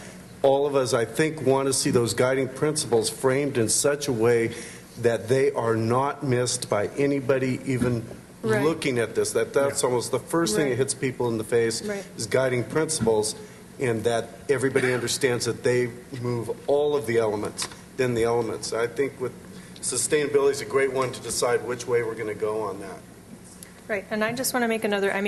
all of us, I think, want to see those guiding principles framed in such a way that they are not missed by anybody even looking at this. That's almost the first thing that hits people in the face is guiding principles, and that everybody understands that they move all of the elements, then the elements. I think with sustainability is a great one to decide which way we're going to go on that. Right, and I just want to make another, I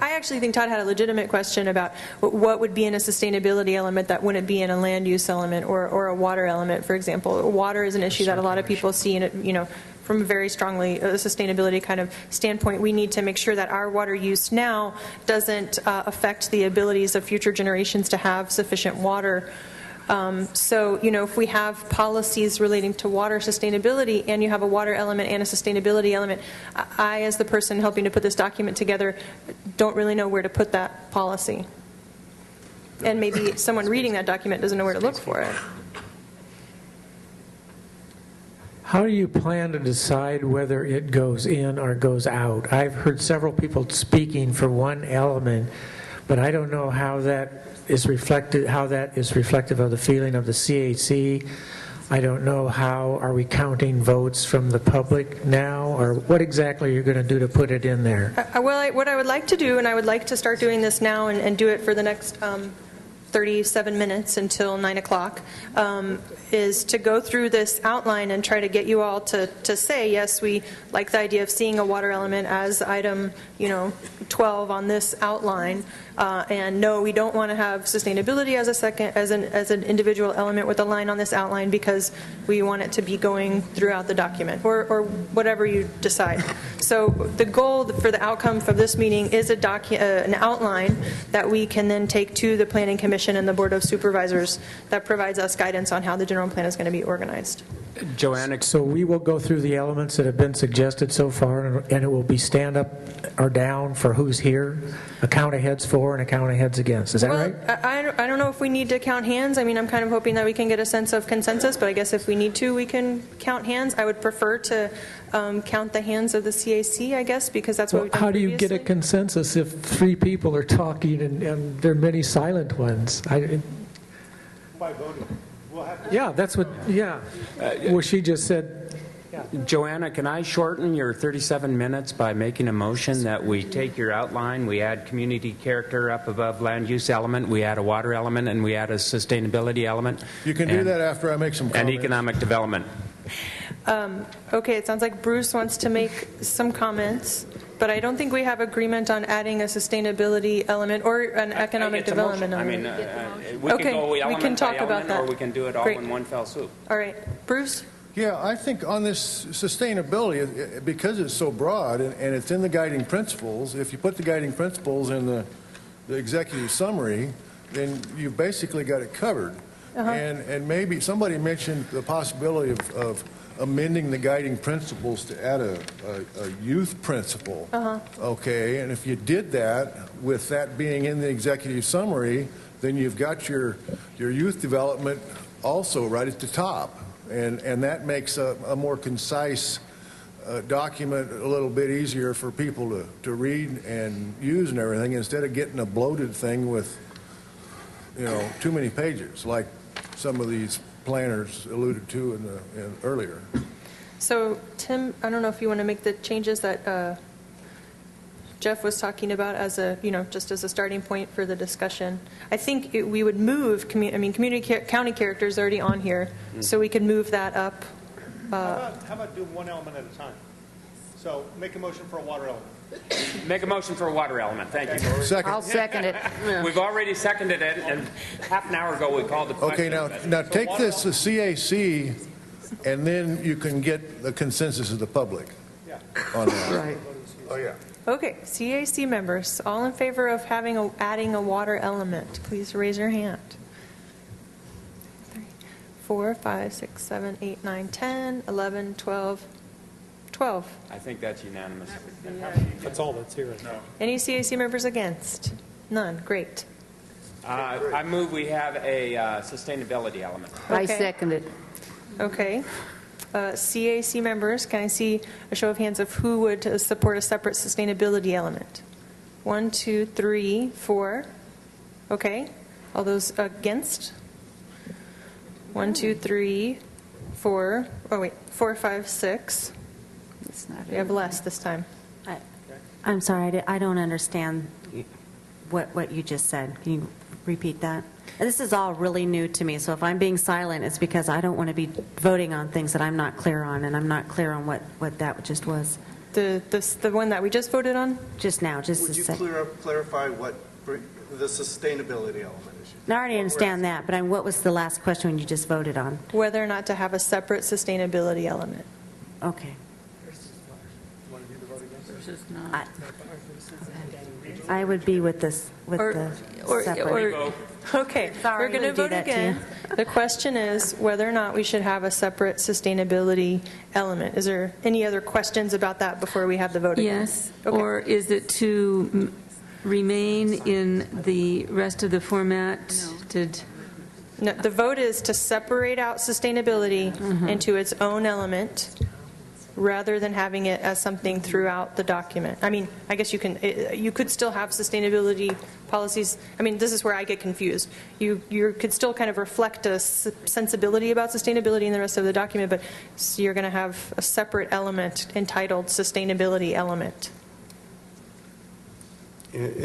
actually think Todd had a legitimate question about what would be in a sustainability element that wouldn't be in a land use element or a water element, for example. Water is an issue that a lot of people see, and from a very strongly sustainability kind of standpoint, we need to make sure that our water use now doesn't affect the abilities of future generations to have sufficient water. So, if we have policies relating to water sustainability and you have a water element and a sustainability element, I, as the person helping to put this document together, don't really know where to put that policy. And maybe someone reading that document doesn't know where to look for it. How do you plan to decide whether it goes in or goes out? I've heard several people speaking for one element, but I don't know how that is reflected, how that is reflective of the feeling of the CAC. I don't know how are we counting votes from the public now, or what exactly you're going to do to put it in there. What I would like to do, and I would like to start doing this now and do it for the next 37 minutes until 9 o'clock, is to go through this outline and try to get you all to say, yes, we like the idea of seeing a water element as item 12 on this outline, and no, we don't want to have sustainability as an individual element with a line on this outline because we want it to be going throughout the document, or whatever you decide. So the goal for the outcome from this meeting is an outline that we can then take to the Planning Commission and the Board of Supervisors that provides us guidance on how the general plan is going to be organized. Joanna. So we will go through the elements that have been suggested so far, and it will be stand up or down for who's here, a count of heads for and a count of heads against. Is that right? I don't know if we need to count hands. I'm kind of hoping that we can get a sense of consensus, but I guess if we need to, we can count hands. I would prefer to count the hands of the CAC, I guess, because that's what we've done How do you previously. get a consensus if three people are talking and there are many silent ones? By voting. Yeah, that's what, well, she just said. Joanna, can I shorten your 37 minutes by making a motion that we take your outline, we add community character up above land use element, we add a water element, and we add a sustainability element? You can do that after I make some comments. And economic development. Okay, it sounds like Bruce wants to make some comments, but I don't think we have agreement on adding a sustainability element or an economic It's a development motion. element. We Okay, can go we element can talk by about element, that. or we can do it all Great. in one fell swoop. All right, Bruce? Yeah, I think on this sustainability, because it's so broad and it's in the guiding principles, if you put the guiding principles in the executive summary, then you've basically got it covered. And maybe somebody mentioned the possibility of amending the guiding principles to add a youth principle. Okay, and if you did that, with that being in the executive summary, then you've got your youth development also right at the top. And that makes a more concise document a little bit easier for people to read and use and everything, instead of getting a bloated thing with, too many pages, like some of these planners alluded to in earlier. So, Tim, I don't know if you want to make the changes that Jeff was talking about as just as a starting point for the discussion. I think we would move, community county character is already on here, so we could move that up. How about doing one element at a time? So make a motion for a water element. Make a motion for a water element. Thank you. Second. I'll second it. We've already seconded it, and half an hour ago we called the question. Okay, now take this to CAC, and then you can get the consensus of the public on that. Right. Oh, yeah. Okay, CAC members, all in favor of adding a water element, please raise your hand. 3, 4, 5, 6, 7, 8, 9, 10, 11, 12. I think that's unanimous. That's all that's here. No. Any CAC members against? None. Great. I move we have a sustainability element. I second it. Okay. CAC members, can I see a show of hands of who would support a separate sustainability element? 1, 2, 3, 4. Okay. All those against? 1, 2, 3, 4. Oh, wait. 4, 5, 6. We have less this time. I'm sorry, I don't understand what you just said. Can you repeat that? This is all really new to me, so if I'm being silent, it's because I don't want to be voting on things that I'm not clear on, and I'm not clear on what that just was. The one that we just voted on? Just now, just Would to you say. clarify what the sustainability element is? I already understand that, but what was the last question when you just voted on? Whether or not to have a separate sustainability element. Okay. I would be with this, with the separate. Okay, Sorry, we're going to I'm gonna vote do that to again. The question is whether or not we should have a separate sustainability element. Is there any other questions about that before we have the vote again? Yes, Okay. or is it to remain in the rest of the format? No, the vote is to separate out sustainability into its own element, rather than having it as something throughout the document. I mean, I guess you could still have sustainability policies. I mean, this is where I get confused. You could still kind of reflect a sensibility about sustainability in the rest of the document, but you're going to have a separate element entitled sustainability element.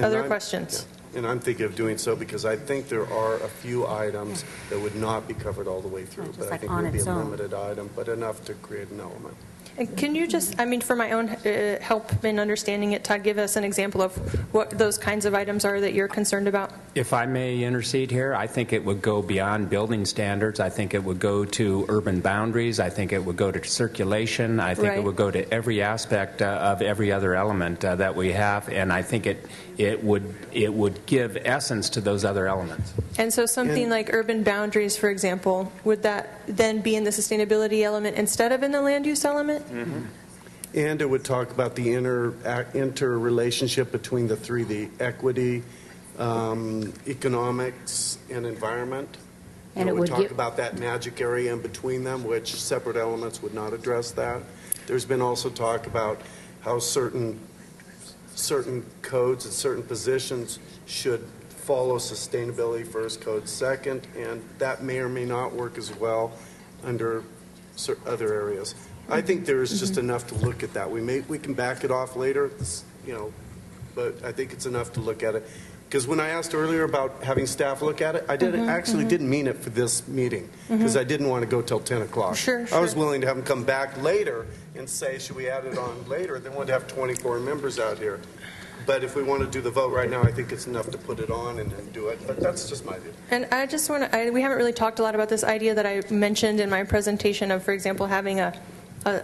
Other questions? Yeah. And I'm thinking of doing so because I think there are a few items that would not be covered all the way through, but I think it would be a limited item, but enough to create an element. And can you just, for my own help in understanding it, Todd, give us an example of what those kinds of items are that you're concerned about? If I may intercede here, I think it would go beyond building standards. I think it would go to urban boundaries. I think it would go to circulation. I think it would go to every aspect of every other element that we have, and I think it would give essence to those other elements. And so something like urban boundaries, for example, would that then be in the sustainability element instead of in the land use element? Mm-hmm. And it would talk about the interrelationship between the three, the equity, economics, and environment. And it would talk about that magic area in between them, which separate elements would not address that. There's been also talk about how certain codes and certain positions should follow sustainability first, code second, and that may or may not work as well under other areas. I think there is just enough to look at that. We can back it off later, but I think it's enough to look at it Because when I asked earlier about having staff look at it, I actually didn't mean it for this meeting, because I didn't want to go till 10 o'clock. Sure, I was sure. willing to have them come back later and say, should we add it on later? They wanted to have 24 members out here. But if we want to do the vote right now, I think it's enough to put it on and then do it. But that's just my view. And I just want to, we haven't really talked a lot about this idea that I mentioned in my presentation of, for example, having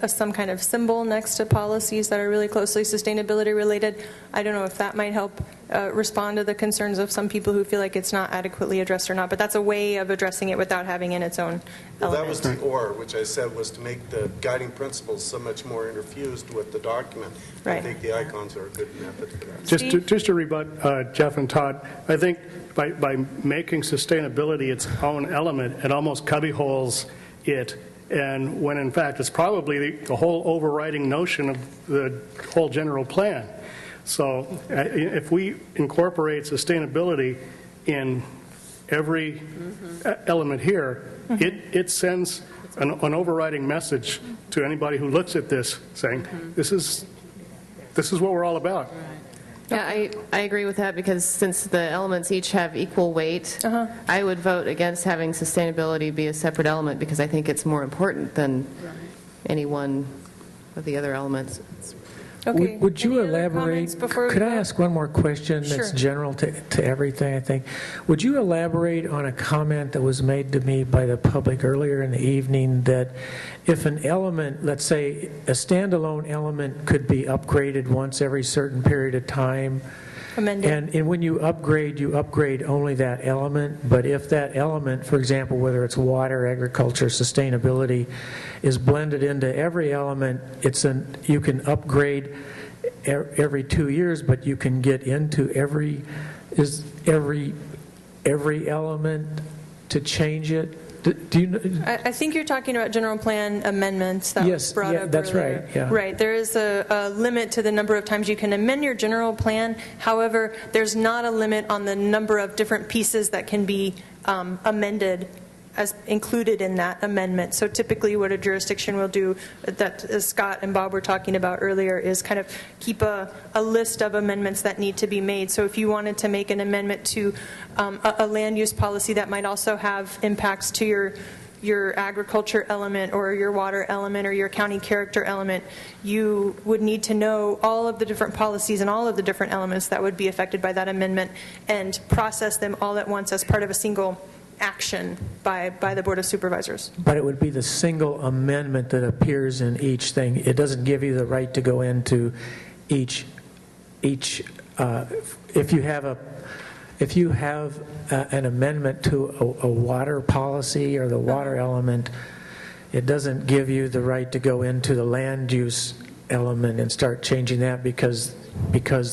some kind of symbol next to policies that are really closely sustainability related. I don't know if that might help respond to the concerns of some people who feel like it's not adequately addressed or not, but that's a way of addressing it without having in its own Well, that element. was the or, which I said was to make the guiding principles so much more interfused with the document. I Right. think the icons are a good method for that. Just to rebut Jeff and Todd, I think by making sustainability its own element, it almost cubbyholes it, and when in fact it's probably the whole overriding notion of the whole general plan. So if we incorporate sustainability in every element here, it sends an overriding message to anybody who looks at this saying, this is what we're all about. Yeah, I agree with that, because since the elements each have equal weight, I would vote against having sustainability be a separate element, because I think it's more important than any one of the other elements. Okay. Would you Any other elaborate? comments before we Could I vote? ask one more question that's Sure. general to everything, I think? Would you elaborate on a comment that was made to me by the public earlier in the evening that if an element, let's say a standalone element, could be upgraded once every certain period of time, Amended. and when you upgrade only that element, but if that element, for example, whether it's water, agriculture, sustainability, is blended into every element, you can upgrade every 2 years, but you can get into every element to change it. Do you? I think you're talking about general plan amendments that Yes, was brought yeah, up that's earlier. right, yeah. Right. There is a limit to the number of times you can amend your general plan. However, there's not a limit on the number of different pieces that can be amended as included in that amendment. So typically what a jurisdiction will do, that as Scott and Bob were talking about earlier, is kind of keep a list of amendments that need to be made. So if you wanted to make an amendment to a land use policy that might also have impacts to your agriculture element or your water element or your county character element, you would need to know all of the different policies and all of the different elements that would be affected by that amendment and process them all at once as part of a single action by the Board of Supervisors. But it would be the single amendment that appears in each thing. It doesn't give you the right to go into each if you have an amendment to a water policy or the water element, it doesn't give you the right to go into the land use element and start changing that because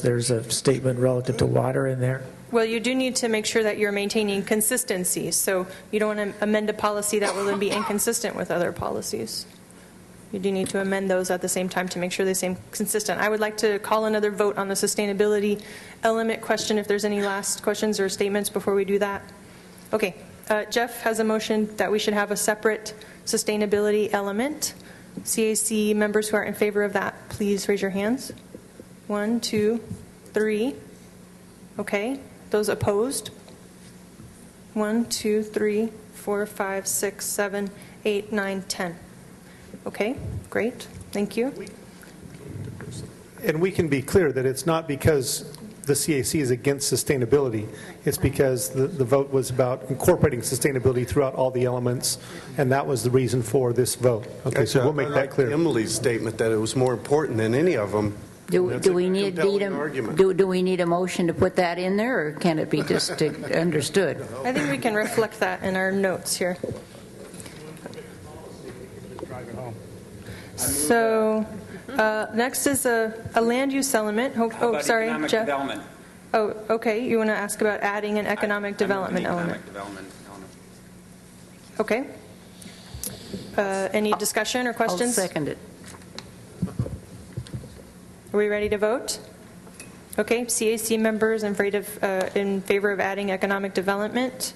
there's a statement relative to water in there. Well, you do need to make sure that you're maintaining consistency. So you don't want to amend a policy that will then be inconsistent with other policies. You do need to amend those at the same time to make sure they stay consistent. I would like to call another vote on the sustainability element question, if there's any last questions or statements before we do that. Okay. Jeff has a motion that we should have a separate sustainability element. CAC members who are in favor of that, please raise your hands. 1, 2, 3. Okay. Those opposed? 1, 2, 3, 4, 5, 6, 7, 8, 9, 10. Okay, great. Thank you. And we can be clear that it's not because the CAC is against sustainability. It's because the vote was about incorporating sustainability throughout all the elements, and that was the reason for this vote. Okay, so we'll make that clear. Emily's statement that it was more important than any of them. Do we need a motion to put that in there, or can it be just understood? I think we can reflect that in our notes here. So next is a land use element. Oh, sorry, economic Jeff. development? Oh, okay. You want to ask about adding an economic development element. Okay. Any discussion or questions? I'll second it. Are we ready to vote? Okay, CAC members in favor of adding economic development.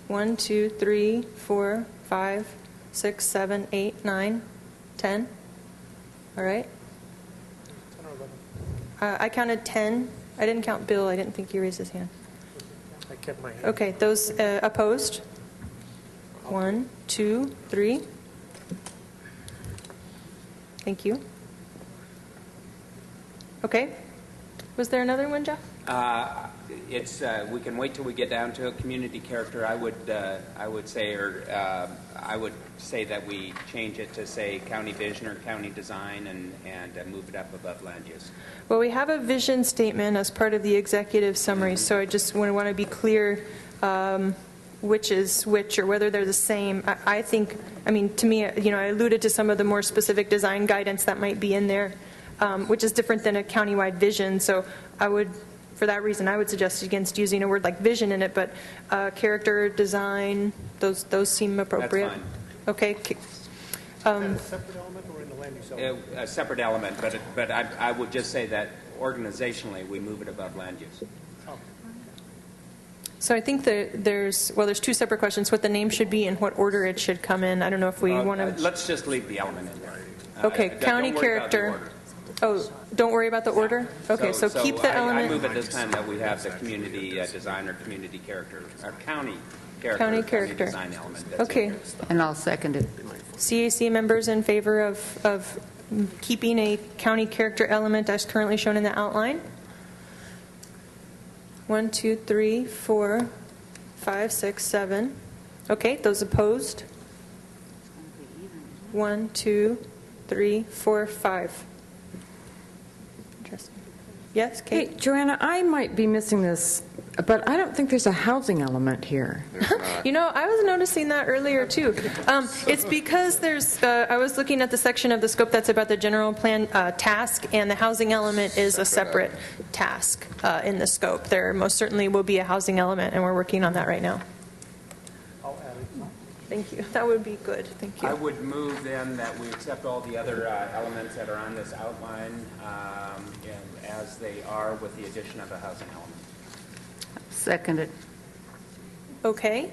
1, 2, 3, 4, 5, 6, 7, 8, 9, 10. All right. I counted 10 I didn't count Bill. I didn't think he raised his hand. I kept my hand. Okay, those opposed? 1, 2, 3. Thank you. Okay. Was there another one, Jeff? We can wait till we get down to a community character. I would say that we change it to say county vision or county design and move it up above land use. Well, we have a vision statement as part of the executive summary, so I just want to be clear which is which or whether they're the same. I think, to me, I alluded to some of the more specific design guidance that might be in there, which is different than a countywide vision. So for that reason, I would suggest against using a word like vision in it, but character, design, those seem appropriate. That's fine. Okay. Is that a separate element or in the land use element? A separate element, but I would just say that organizationally we move it above land use. So I think that there's two separate questions: what the name should be and what order it should come in. I don't know if we want to. Let's just leave the element in there. Okay, county don't worry about the character. order. Oh, don't worry about the order? Okay, so keep the element. I move at this time that we have the community design or community character, or county character, County or character. design element. That's Okay. in there. And I'll second it. CAC members in favor of keeping a county character element as currently shown in the outline? 1, 2, 3, 4, 5, 6, 7. Okay, those opposed? 1, 2, 3, 4, 5. Interesting. Yes, Kate? Hey, Joanna, I might be missing this, but I don't think there's a housing element here. I was noticing that earlier too. It's because I was looking at the section of the scope that's about the general plan task, and the housing element is a separate task in the scope. There most certainly will be a housing element, and we're working on that right now. I'll add it. Thank you. That would be good. Thank you. I would move then that we accept all the other elements that are on this outline as they are with the addition of a housing element. Second it. Okay.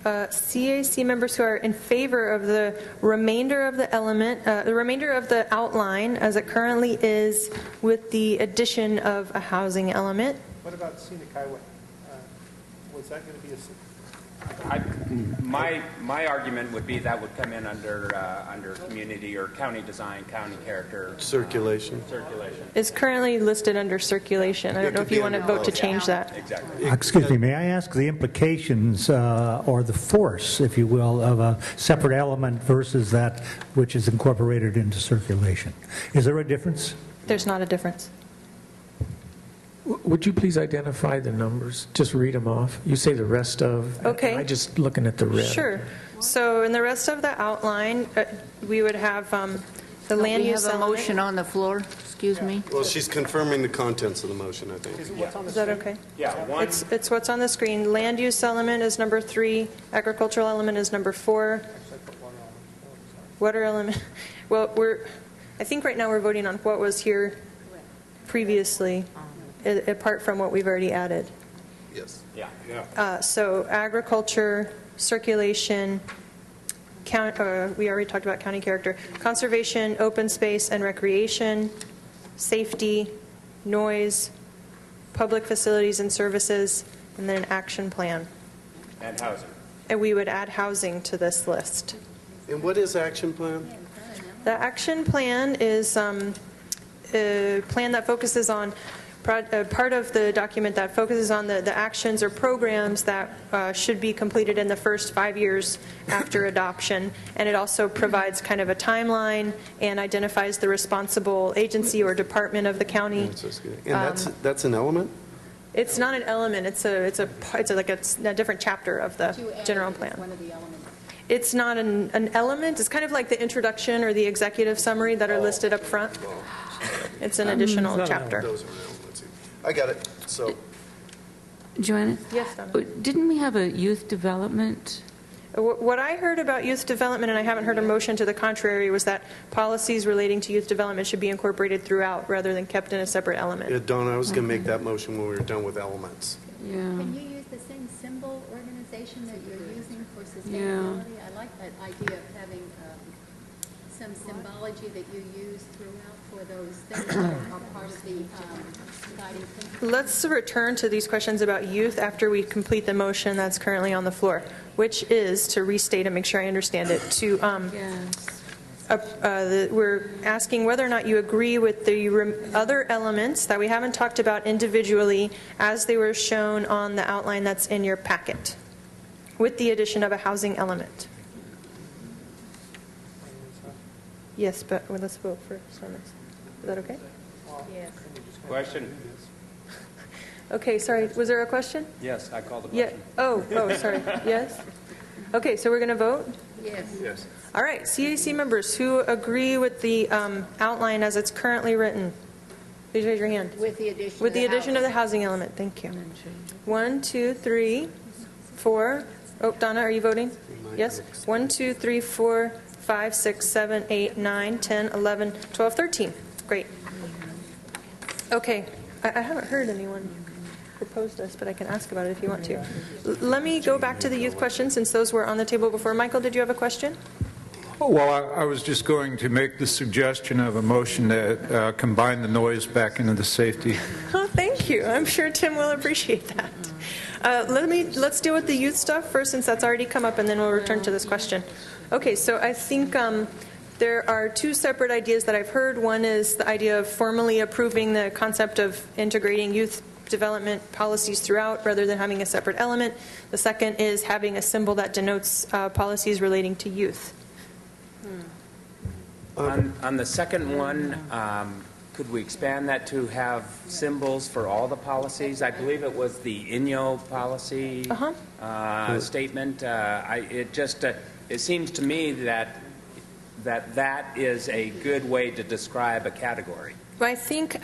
CAC members who are in favor of the remainder of the element, the remainder of the outline as it currently is with the addition of a housing element. What about scenic highway? Was that going to be a... My argument would be that would come in under community or county design, county character. Circulation. It's currently listed under circulation. I don't know if you want to vote to change that. Exactly. Excuse me, may I ask the implications or the force, if you will, of a separate element versus that which is incorporated into circulation? Is there a difference? There's not a difference. Would you please identify the numbers? Just read them off. You say the rest of. Okay. I'm just looking at the red. Sure. So in the rest of the outline, we would have the land use We have a element. motion on the floor, excuse me. Well, she's confirming the contents of the motion, I think. Is that okay? Yeah. It's what's on the screen. Land use element is number 3. Agricultural element is number 4. Water element. Well, I think right now we're voting on what was here previously, apart from what we've already added. Yes. Yeah. So agriculture, circulation, we already talked about county character, conservation, open space and recreation, safety, noise, public facilities and services, and then an action plan. And housing. And we would add housing to this list. And what is action plan? The action plan is a plan that focuses on part of the document that focuses on the actions or programs that should be completed in the first 5 years after adoption. And it also provides kind of a timeline and identifies the responsible agency or department of the county. And that's an element? It's not an element. It's a different chapter of the general plan. It's not an element. It's kind of like the introduction or the executive summary that are listed up front. It's an additional chapter. I got it. So, Joanna? Yes, Donna. Didn't we have a youth development? What I heard about youth development, and I haven't heard a motion to the contrary, was that policies relating to youth development should be incorporated throughout rather than kept in a separate element. yeah, Donna, I was going to make that motion when we were done with elements. Yeah. Can you use the same symbol organization that you're using for sustainability? I like that idea of having some symbology that you use throughout for those things that are part of the guiding principles? Let's return to these questions about youth after we complete the motion that's currently on the floor, which is to restate and make sure I understand it. We're asking whether or not you agree with the other elements that we haven't talked about individually as they were shown on the outline that's in your packet, with the addition of a housing element. Yes, but let's vote for Simons. Is that okay? Yes. Question? Okay, sorry. Was there a question? Yes, I called the Yeah. question. Oh, sorry. Yes? Okay, so we're going to vote? Yes. Yes. All right, CAC members who agree with the outline as it's currently written, please raise your hand. With the addition With the addition of the housing element. Thank you. 1, 2, 3, 4. Oh, Donna, are you voting? Yes? 1, 2, 3, 4, 5, 6, 7, 8, 9, 10, 11, 12, 13. Great. Okay, I haven't heard anyone propose this, but I can ask about it if you want to. Let me go back to the youth questions since those were on the table before. Michael, did you have a question? Well, I was just going to make the suggestion of a motion to combine the noise back into the safety. Oh, thank you. I'm sure Tim will appreciate that. Let's deal with the youth stuff first since that's already come up, and then we'll return to this question. Okay, so I think there are two separate ideas that I've heard. One is the idea of formally approving the concept of integrating youth development policies throughout rather than having a separate element. The second is having a symbol that denotes policies relating to youth. On the second one, could we expand that to have symbols for all the policies? I believe it was the INYO policy statement. It seems to me that is a good way to describe a category. I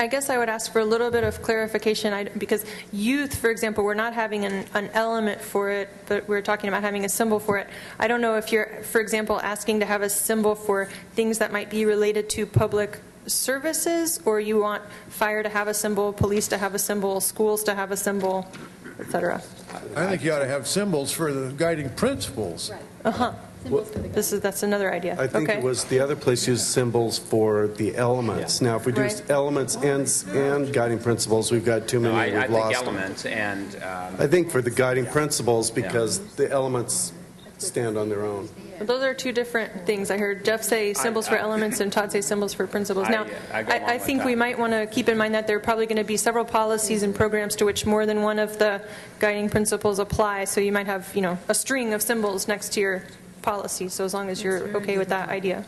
guess I would ask for a little bit of clarification because youth, for example, we're not having an element for it, but we're talking about having a symbol for it. I don't know if you're, for example, asking to have a symbol for things that might be related to public services, or you want fire to have a symbol, police to have a symbol, schools to have a symbol, et cetera. I think you ought to have symbols for the guiding principles. Uh-huh. That's another idea. I think it was the other place used symbols for the elements. Now, if we do elements and guiding principles, we've got too many. I We've lost think them. elements and... I think for the guiding principles, because the elements stand on their own. But those are two different things. I heard Jeff say symbols for elements and Todd say symbols for principles. Now, I think we might want to keep in mind that there are probably going to be several policies and programs to which more than one of the guiding principles apply. So you might have, a string of symbols next to your policy. So as long as you're okay with that idea.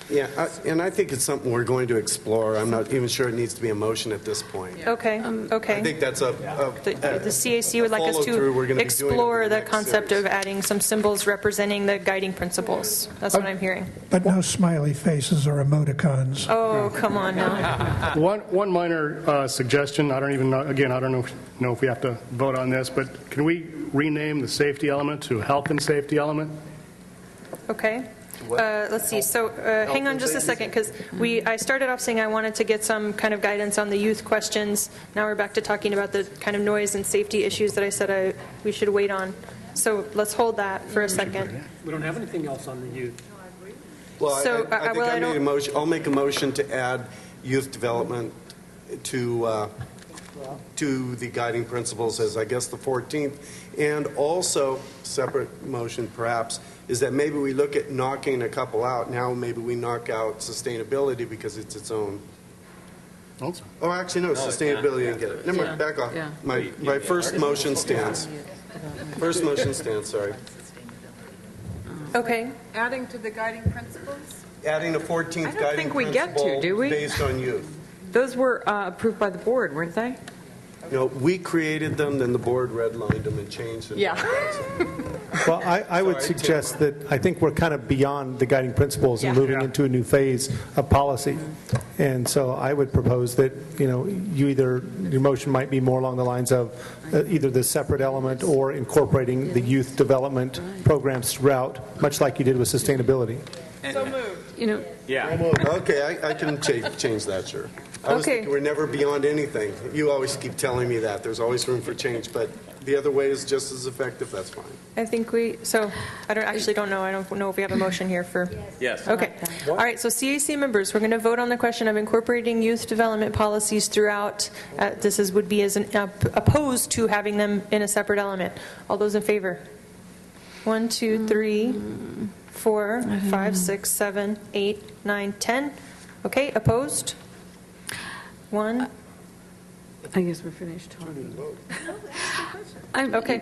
Yeah, and I think it's something we're going to explore. I'm not even sure it needs to be a motion at this point. Okay. I think that's the CAC would like us to explore the concept of adding some symbols representing the guiding principles. That's what I'm hearing. But no smiley faces or emoticons. Oh, come on now. One minor suggestion. I don't even know. Again, I don't know if we have to vote on this, but can we rename the safety element to health and safety element? Okay. Let's see. So hang on just a second, because I started off saying I wanted to get some kind of guidance on the youth questions. Now we're back to talking about the kind of noise and safety issues that I said we should wait on. So let's hold that for a second. We don't have anything else on the youth. Well, so, I'll make a motion to add youth development to the guiding principles as, I guess, the 14th. And also, separate motion perhaps, is that maybe we look at knocking a couple out. Now maybe we knock out sustainability because it's its own. Oh, actually, no, sustainability didn't get it. Never mind, back off. Yeah. My first motion stands. First motion stands, sorry. Okay. Adding to the guiding principles? Adding a 14th I don't guiding think we principle get to, do we? based on youth. Those were approved by the board, weren't they? No, we created them, then the board redlined them and changed them. Yeah. Well, I would suggest that I think we're kind of beyond the guiding principles and moving into a new phase of policy. And so I would propose that, your motion might be more along the lines of either the separate element or incorporating the youth development programs throughout, much like you did with sustainability. So moved. Yeah. Okay, I can change that, sure. I was thinking we're never beyond anything. You always keep telling me that. There's always room for change, but the other way is just as effective, that's fine. I think I don't know. I don't know if we have a motion here for. Yes. Okay. All right, so CAC members, we're going to vote on the question of incorporating youth development policies throughout. Would be as opposed to having them in a separate element. All those in favor? 1, 2, 3, 4, 5, 6, 7, 8, 9, 10. Okay, opposed? 1. I guess we're finished talking. Okay.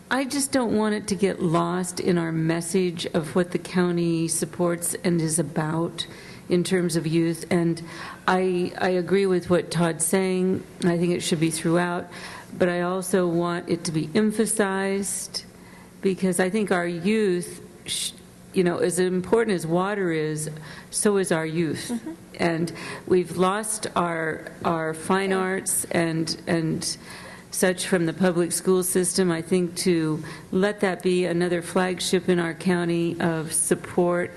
I just don't want it to get lost in our message of what the county supports and is about in terms of youth. And I agree with what Todd's saying. I think it should be throughout. But I also want it to be emphasized because I think our youth, as important as water is, so is our youth. Mm-hmm. And we've lost our fine arts and such from the public school system. I think to let that be another flagship in our county of support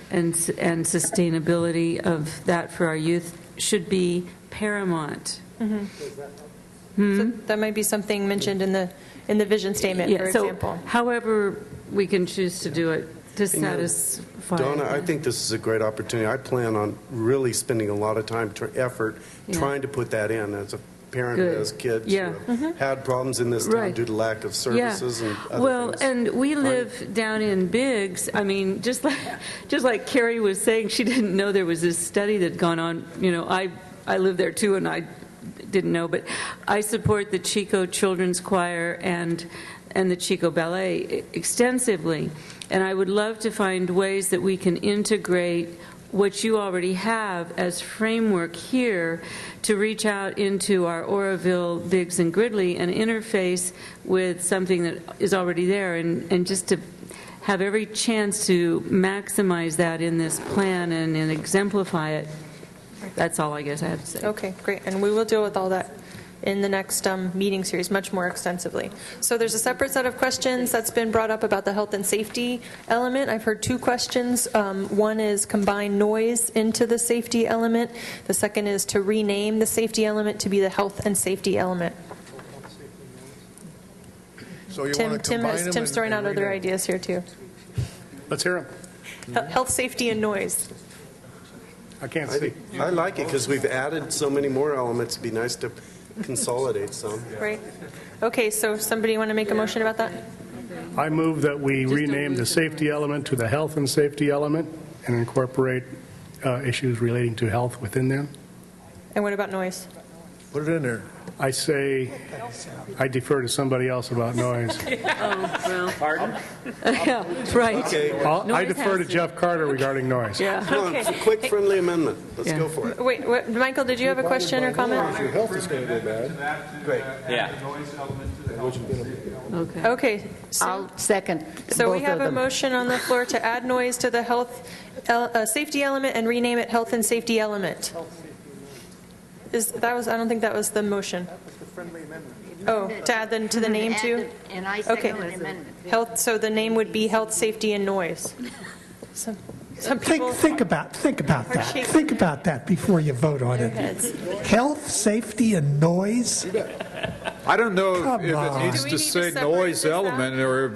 and sustainability of that for our youth should be paramount. Mm-hmm. So that might be something mentioned in the vision statement, for example. However we can choose to do it to satisfy. Donna, I think this is a great opportunity. I plan on really spending a lot of time, effort, trying to put that in as a parent who has kids who have had problems in this town due to lack of services and other things. And we live down in Biggs. I mean, just like Carrie was saying, she didn't know there was this study that had gone on. I live there too, and I didn't know, but I support the Chico Children's Choir and the Chico Ballet extensively. And I would love to find ways that we can integrate what you already have as framework here to reach out into our Oroville, Biggs, and Gridley and interface with something that is already there and just to have every chance to maximize that in this plan and exemplify it. That's all I guess I have to say. Okay, great. And we will deal with all that in the next meeting series much more extensively. So there's a separate set of questions that's been brought up about the health and safety element. I've heard 2 questions. One is combine noise into the safety element. The second is to rename the safety element to be the health and safety element. So you want to combine them? Tim's throwing out other ideas here too. Let's hear them. Health, safety, and noise. I can't see. I like it because we've added so many more elements. It'd be nice to consolidate some. Right. Okay, so somebody want to make a motion about that? I move that we rename the safety element to the health and safety element and incorporate issues relating to health within them. And what about noise? Put it in there. I say, I defer to somebody else about noise. Pardon? Yeah, right. Okay. I defer to Jeff Carter regarding noise. Yeah. Come on, it's a quick, friendly amendment. Let's go for it. Wait, Michael, did you have a question or comment? If your health is going to go bad. Great. Yeah. Okay. I'll second So both we have of a them. motion on the floor to add noise to the health safety element and rename it health and safety element. I don't think that was the motion. That was the friendly amendment. Oh, to add to the name too? And I Okay. second the amendment. Health, so the name would be health, safety, and noise. Some people. Think about that. shaking Think about that before you vote on it. heads. Health, safety, and noise? I don't know Come if it on. needs Do we to need to say separate noise this out? element, or if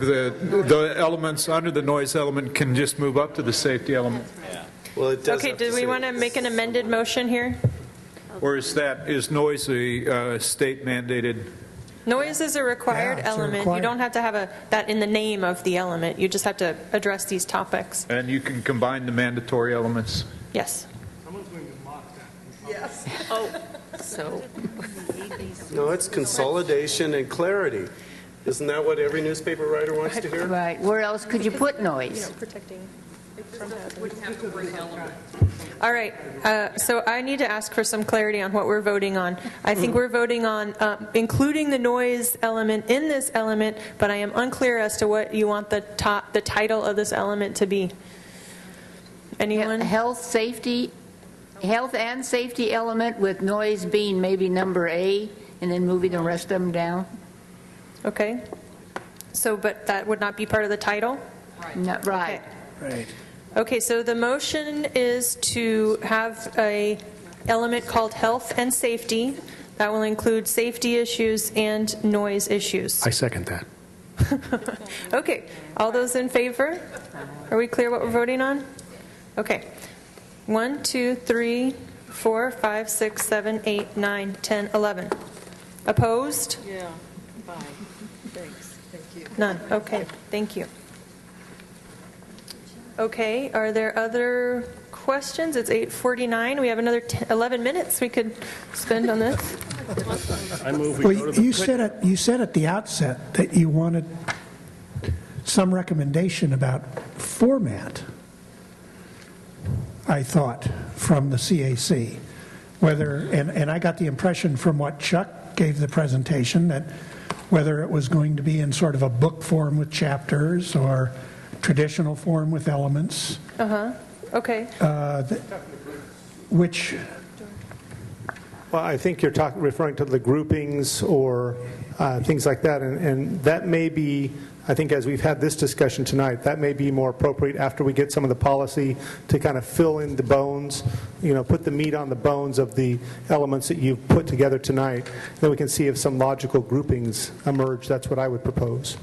the elements under the noise element can just move up to the safety element. Well, it does Okay, have to do we say- want to make an amended motion here? Or is noise a state mandated? Noise is a required Yeah, it's a element. You required- don't have to have that in the name of the element. You just have to address these topics. And you can combine the mandatory elements. Yes. So, No, it's consolidation and clarity. Isn't that what every newspaper writer wants to hear? Right. Where else could you put noise? Protecting. All right, so I need to ask for some clarity on what we're voting on. I think we're voting on including the noise element in this element, but I am unclear as to what you want the title of this element to be. Anyone? Health and safety element with noise being maybe number A, and then moving the rest of them down? Okay. So, but that would not be part of the title? Not right. Right. Okay, so the motion is to have a element called health and safety. That will include safety issues and noise issues. I second that. Okay, all those in favor? Are we clear what we're voting on? Okay. 1, 2, 3, 4, 5, 6, 7, 8, 9, 10, 11. Opposed? Yeah, fine. Thanks. Thank you. None. Okay, thank you. Okay, are there other questions? It's 8:49. We have another 11 minutes we could spend on this. I move we go to the... You said at the outset that you wanted some recommendation about format, I thought, from the CAC. Whether, and I got the impression from what Chuck gave the presentation that whether it was going to be in sort of a book form with chapters or traditional form with elements. Okay. Which... Well, I think you're referring to the groupings or things like that, and that may be, I think as we've had this discussion tonight, that may be more appropriate after we get some of the policy to kind of fill in the bones, put the meat on the bones of the elements that you've put together tonight. Then we can see if some logical groupings emerge. That's what I would propose.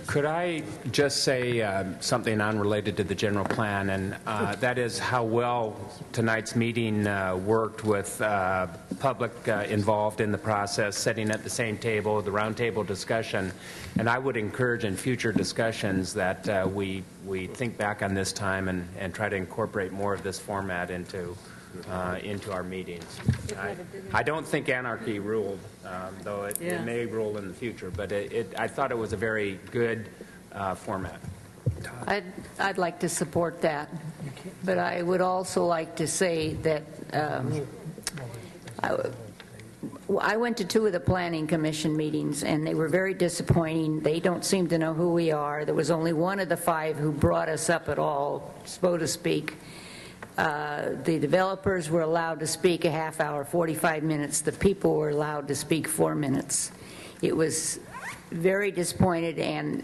Could I just say something unrelated to the general plan, and that is how well tonight's meeting worked with public involved in the process, sitting at the same table, the roundtable discussion. And I would encourage in future discussions that we think back on this time and try to incorporate more of this format into our meetings. I don't think anarchy ruled, though it may rule in the future, but I thought it was a very good format. I'd like to support that, but I would also like to say that I went to 2 of the Planning Commission meetings, and they were very disappointing. They don't seem to know who we are. There was only one of the 5 who brought us up at all, so to speak. The developers were allowed to speak a half hour, 45 minutes. The people were allowed to speak 4 minutes. It was very disappointed, and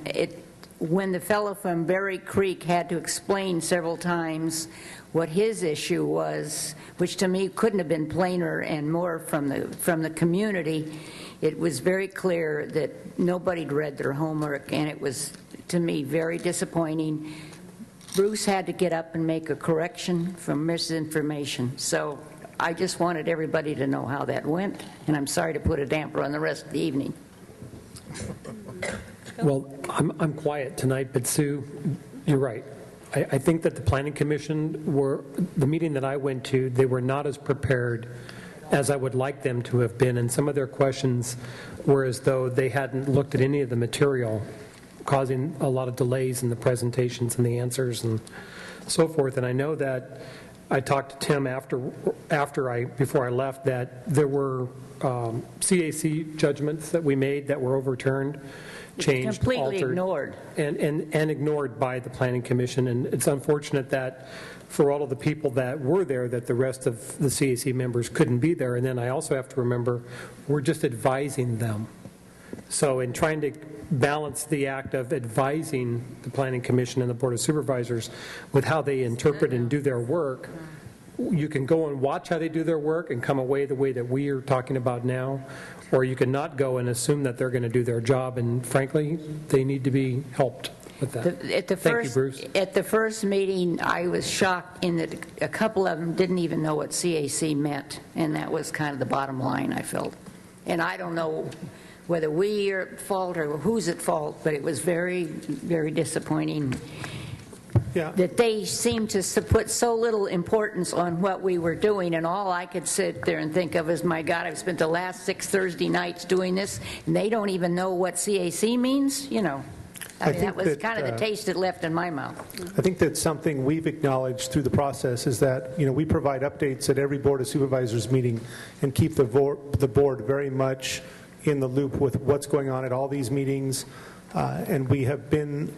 when the fellow from Berry Creek had to explain several times what his issue was, which to me couldn't have been plainer and more from the community, it was very clear that nobody'd read their homework, and it was, to me, very disappointing. Bruce had to get up and make a correction for misinformation. So I just wanted everybody to know how that went, and I'm sorry to put a damper on the rest of the evening. Well, I'm quiet tonight, but Sue, you're right. I think that the Planning Commission the meeting that I went to, they were not as prepared as I would like them to have been, and some of their questions were as though they hadn't looked at any of the material, causing a lot of delays in the presentations and the answers and so forth. And I know that I talked to Tim before I left that there were CAC judgments that we made that were overturned, changed, completely altered, ignored, and ignored by the Planning Commission. And it's unfortunate that for all of the people that were there, that the rest of the CAC members couldn't be there. And then I also have to remember, we're just advising them. So in trying to balance the act of advising the Planning Commission and the Board of Supervisors with how they interpret and do their work, you can go and watch how they do their work and come away the way that we are talking about now, or you can not go and assume that they're going to do their job, and frankly, they need to be helped with that. Thank you, Bruce. At the first meeting, I was shocked in that a couple of them didn't even know what CAC meant, and that was kind of the bottom line, I felt. And I don't know whether we are at fault or who's at fault, but it was very, very disappointing that they seemed to put so little importance on what we were doing, and all I could sit there and think of is, my God, I've spent the last 6 Thursday nights doing this, and they don't even know what CAC means? I mean, that was kind of the taste it left in my mouth. I think that's something we've acknowledged through the process is that, we provide updates at every Board of Supervisors meeting and keep the board very much in the loop with what's going on at all these meetings, and we have been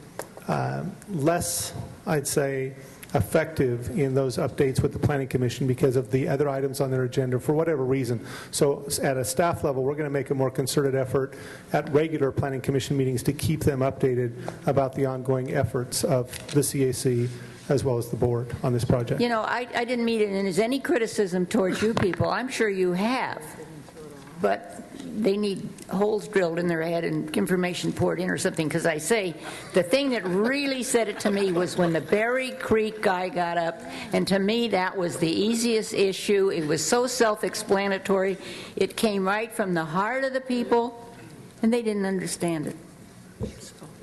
less, I'd say, effective in those updates with the Planning Commission because of the other items on their agenda for whatever reason. So at a staff level, we're going to make a more concerted effort at regular Planning Commission meetings to keep them updated about the ongoing efforts of the CAC as well as the board on this project. You know, I didn't mean it as any criticism towards you people. I'm sure you have. But they need holes drilled in their head and information poured in or something, because I say the thing that really said it to me was when the Berry Creek guy got up, and to me that was the easiest issue. It was so self-explanatory. It came right from the heart of the people, and they didn't understand it.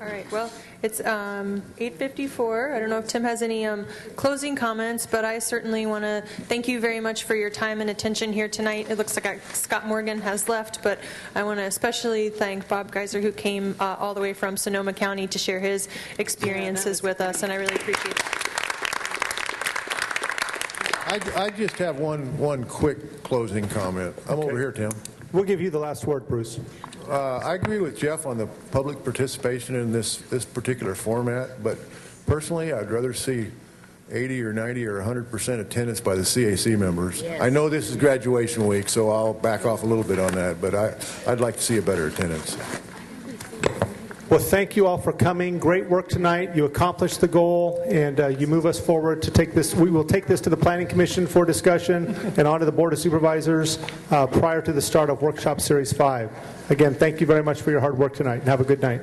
All right, well, it's 8:54. I don't know if Tim has any closing comments, but I certainly want to thank you very much for your time and attention here tonight. It looks like Scott Morgan has left, but I want to especially thank Bob Geiser, who came all the way from Sonoma County to share his experiences with us, and I really appreciate that. I just have one quick closing comment. I'm over here, Tim. We'll give you the last word, Bruce. I agree with Jeff on the public participation in this particular format, but personally, I'd rather see 80 or 90 or 100% attendance by the CAC members. Yes. I know this is graduation week, so I'll back off a little bit on that, but I'd like to see a better attendance. Well, thank you all for coming. Great work tonight. You accomplished the goal, and you move us forward to take this. We will take this to the Planning Commission for discussion and on to the Board of Supervisors prior to the start of Workshop Series 5. Again, thank you very much for your hard work tonight, and have a good night.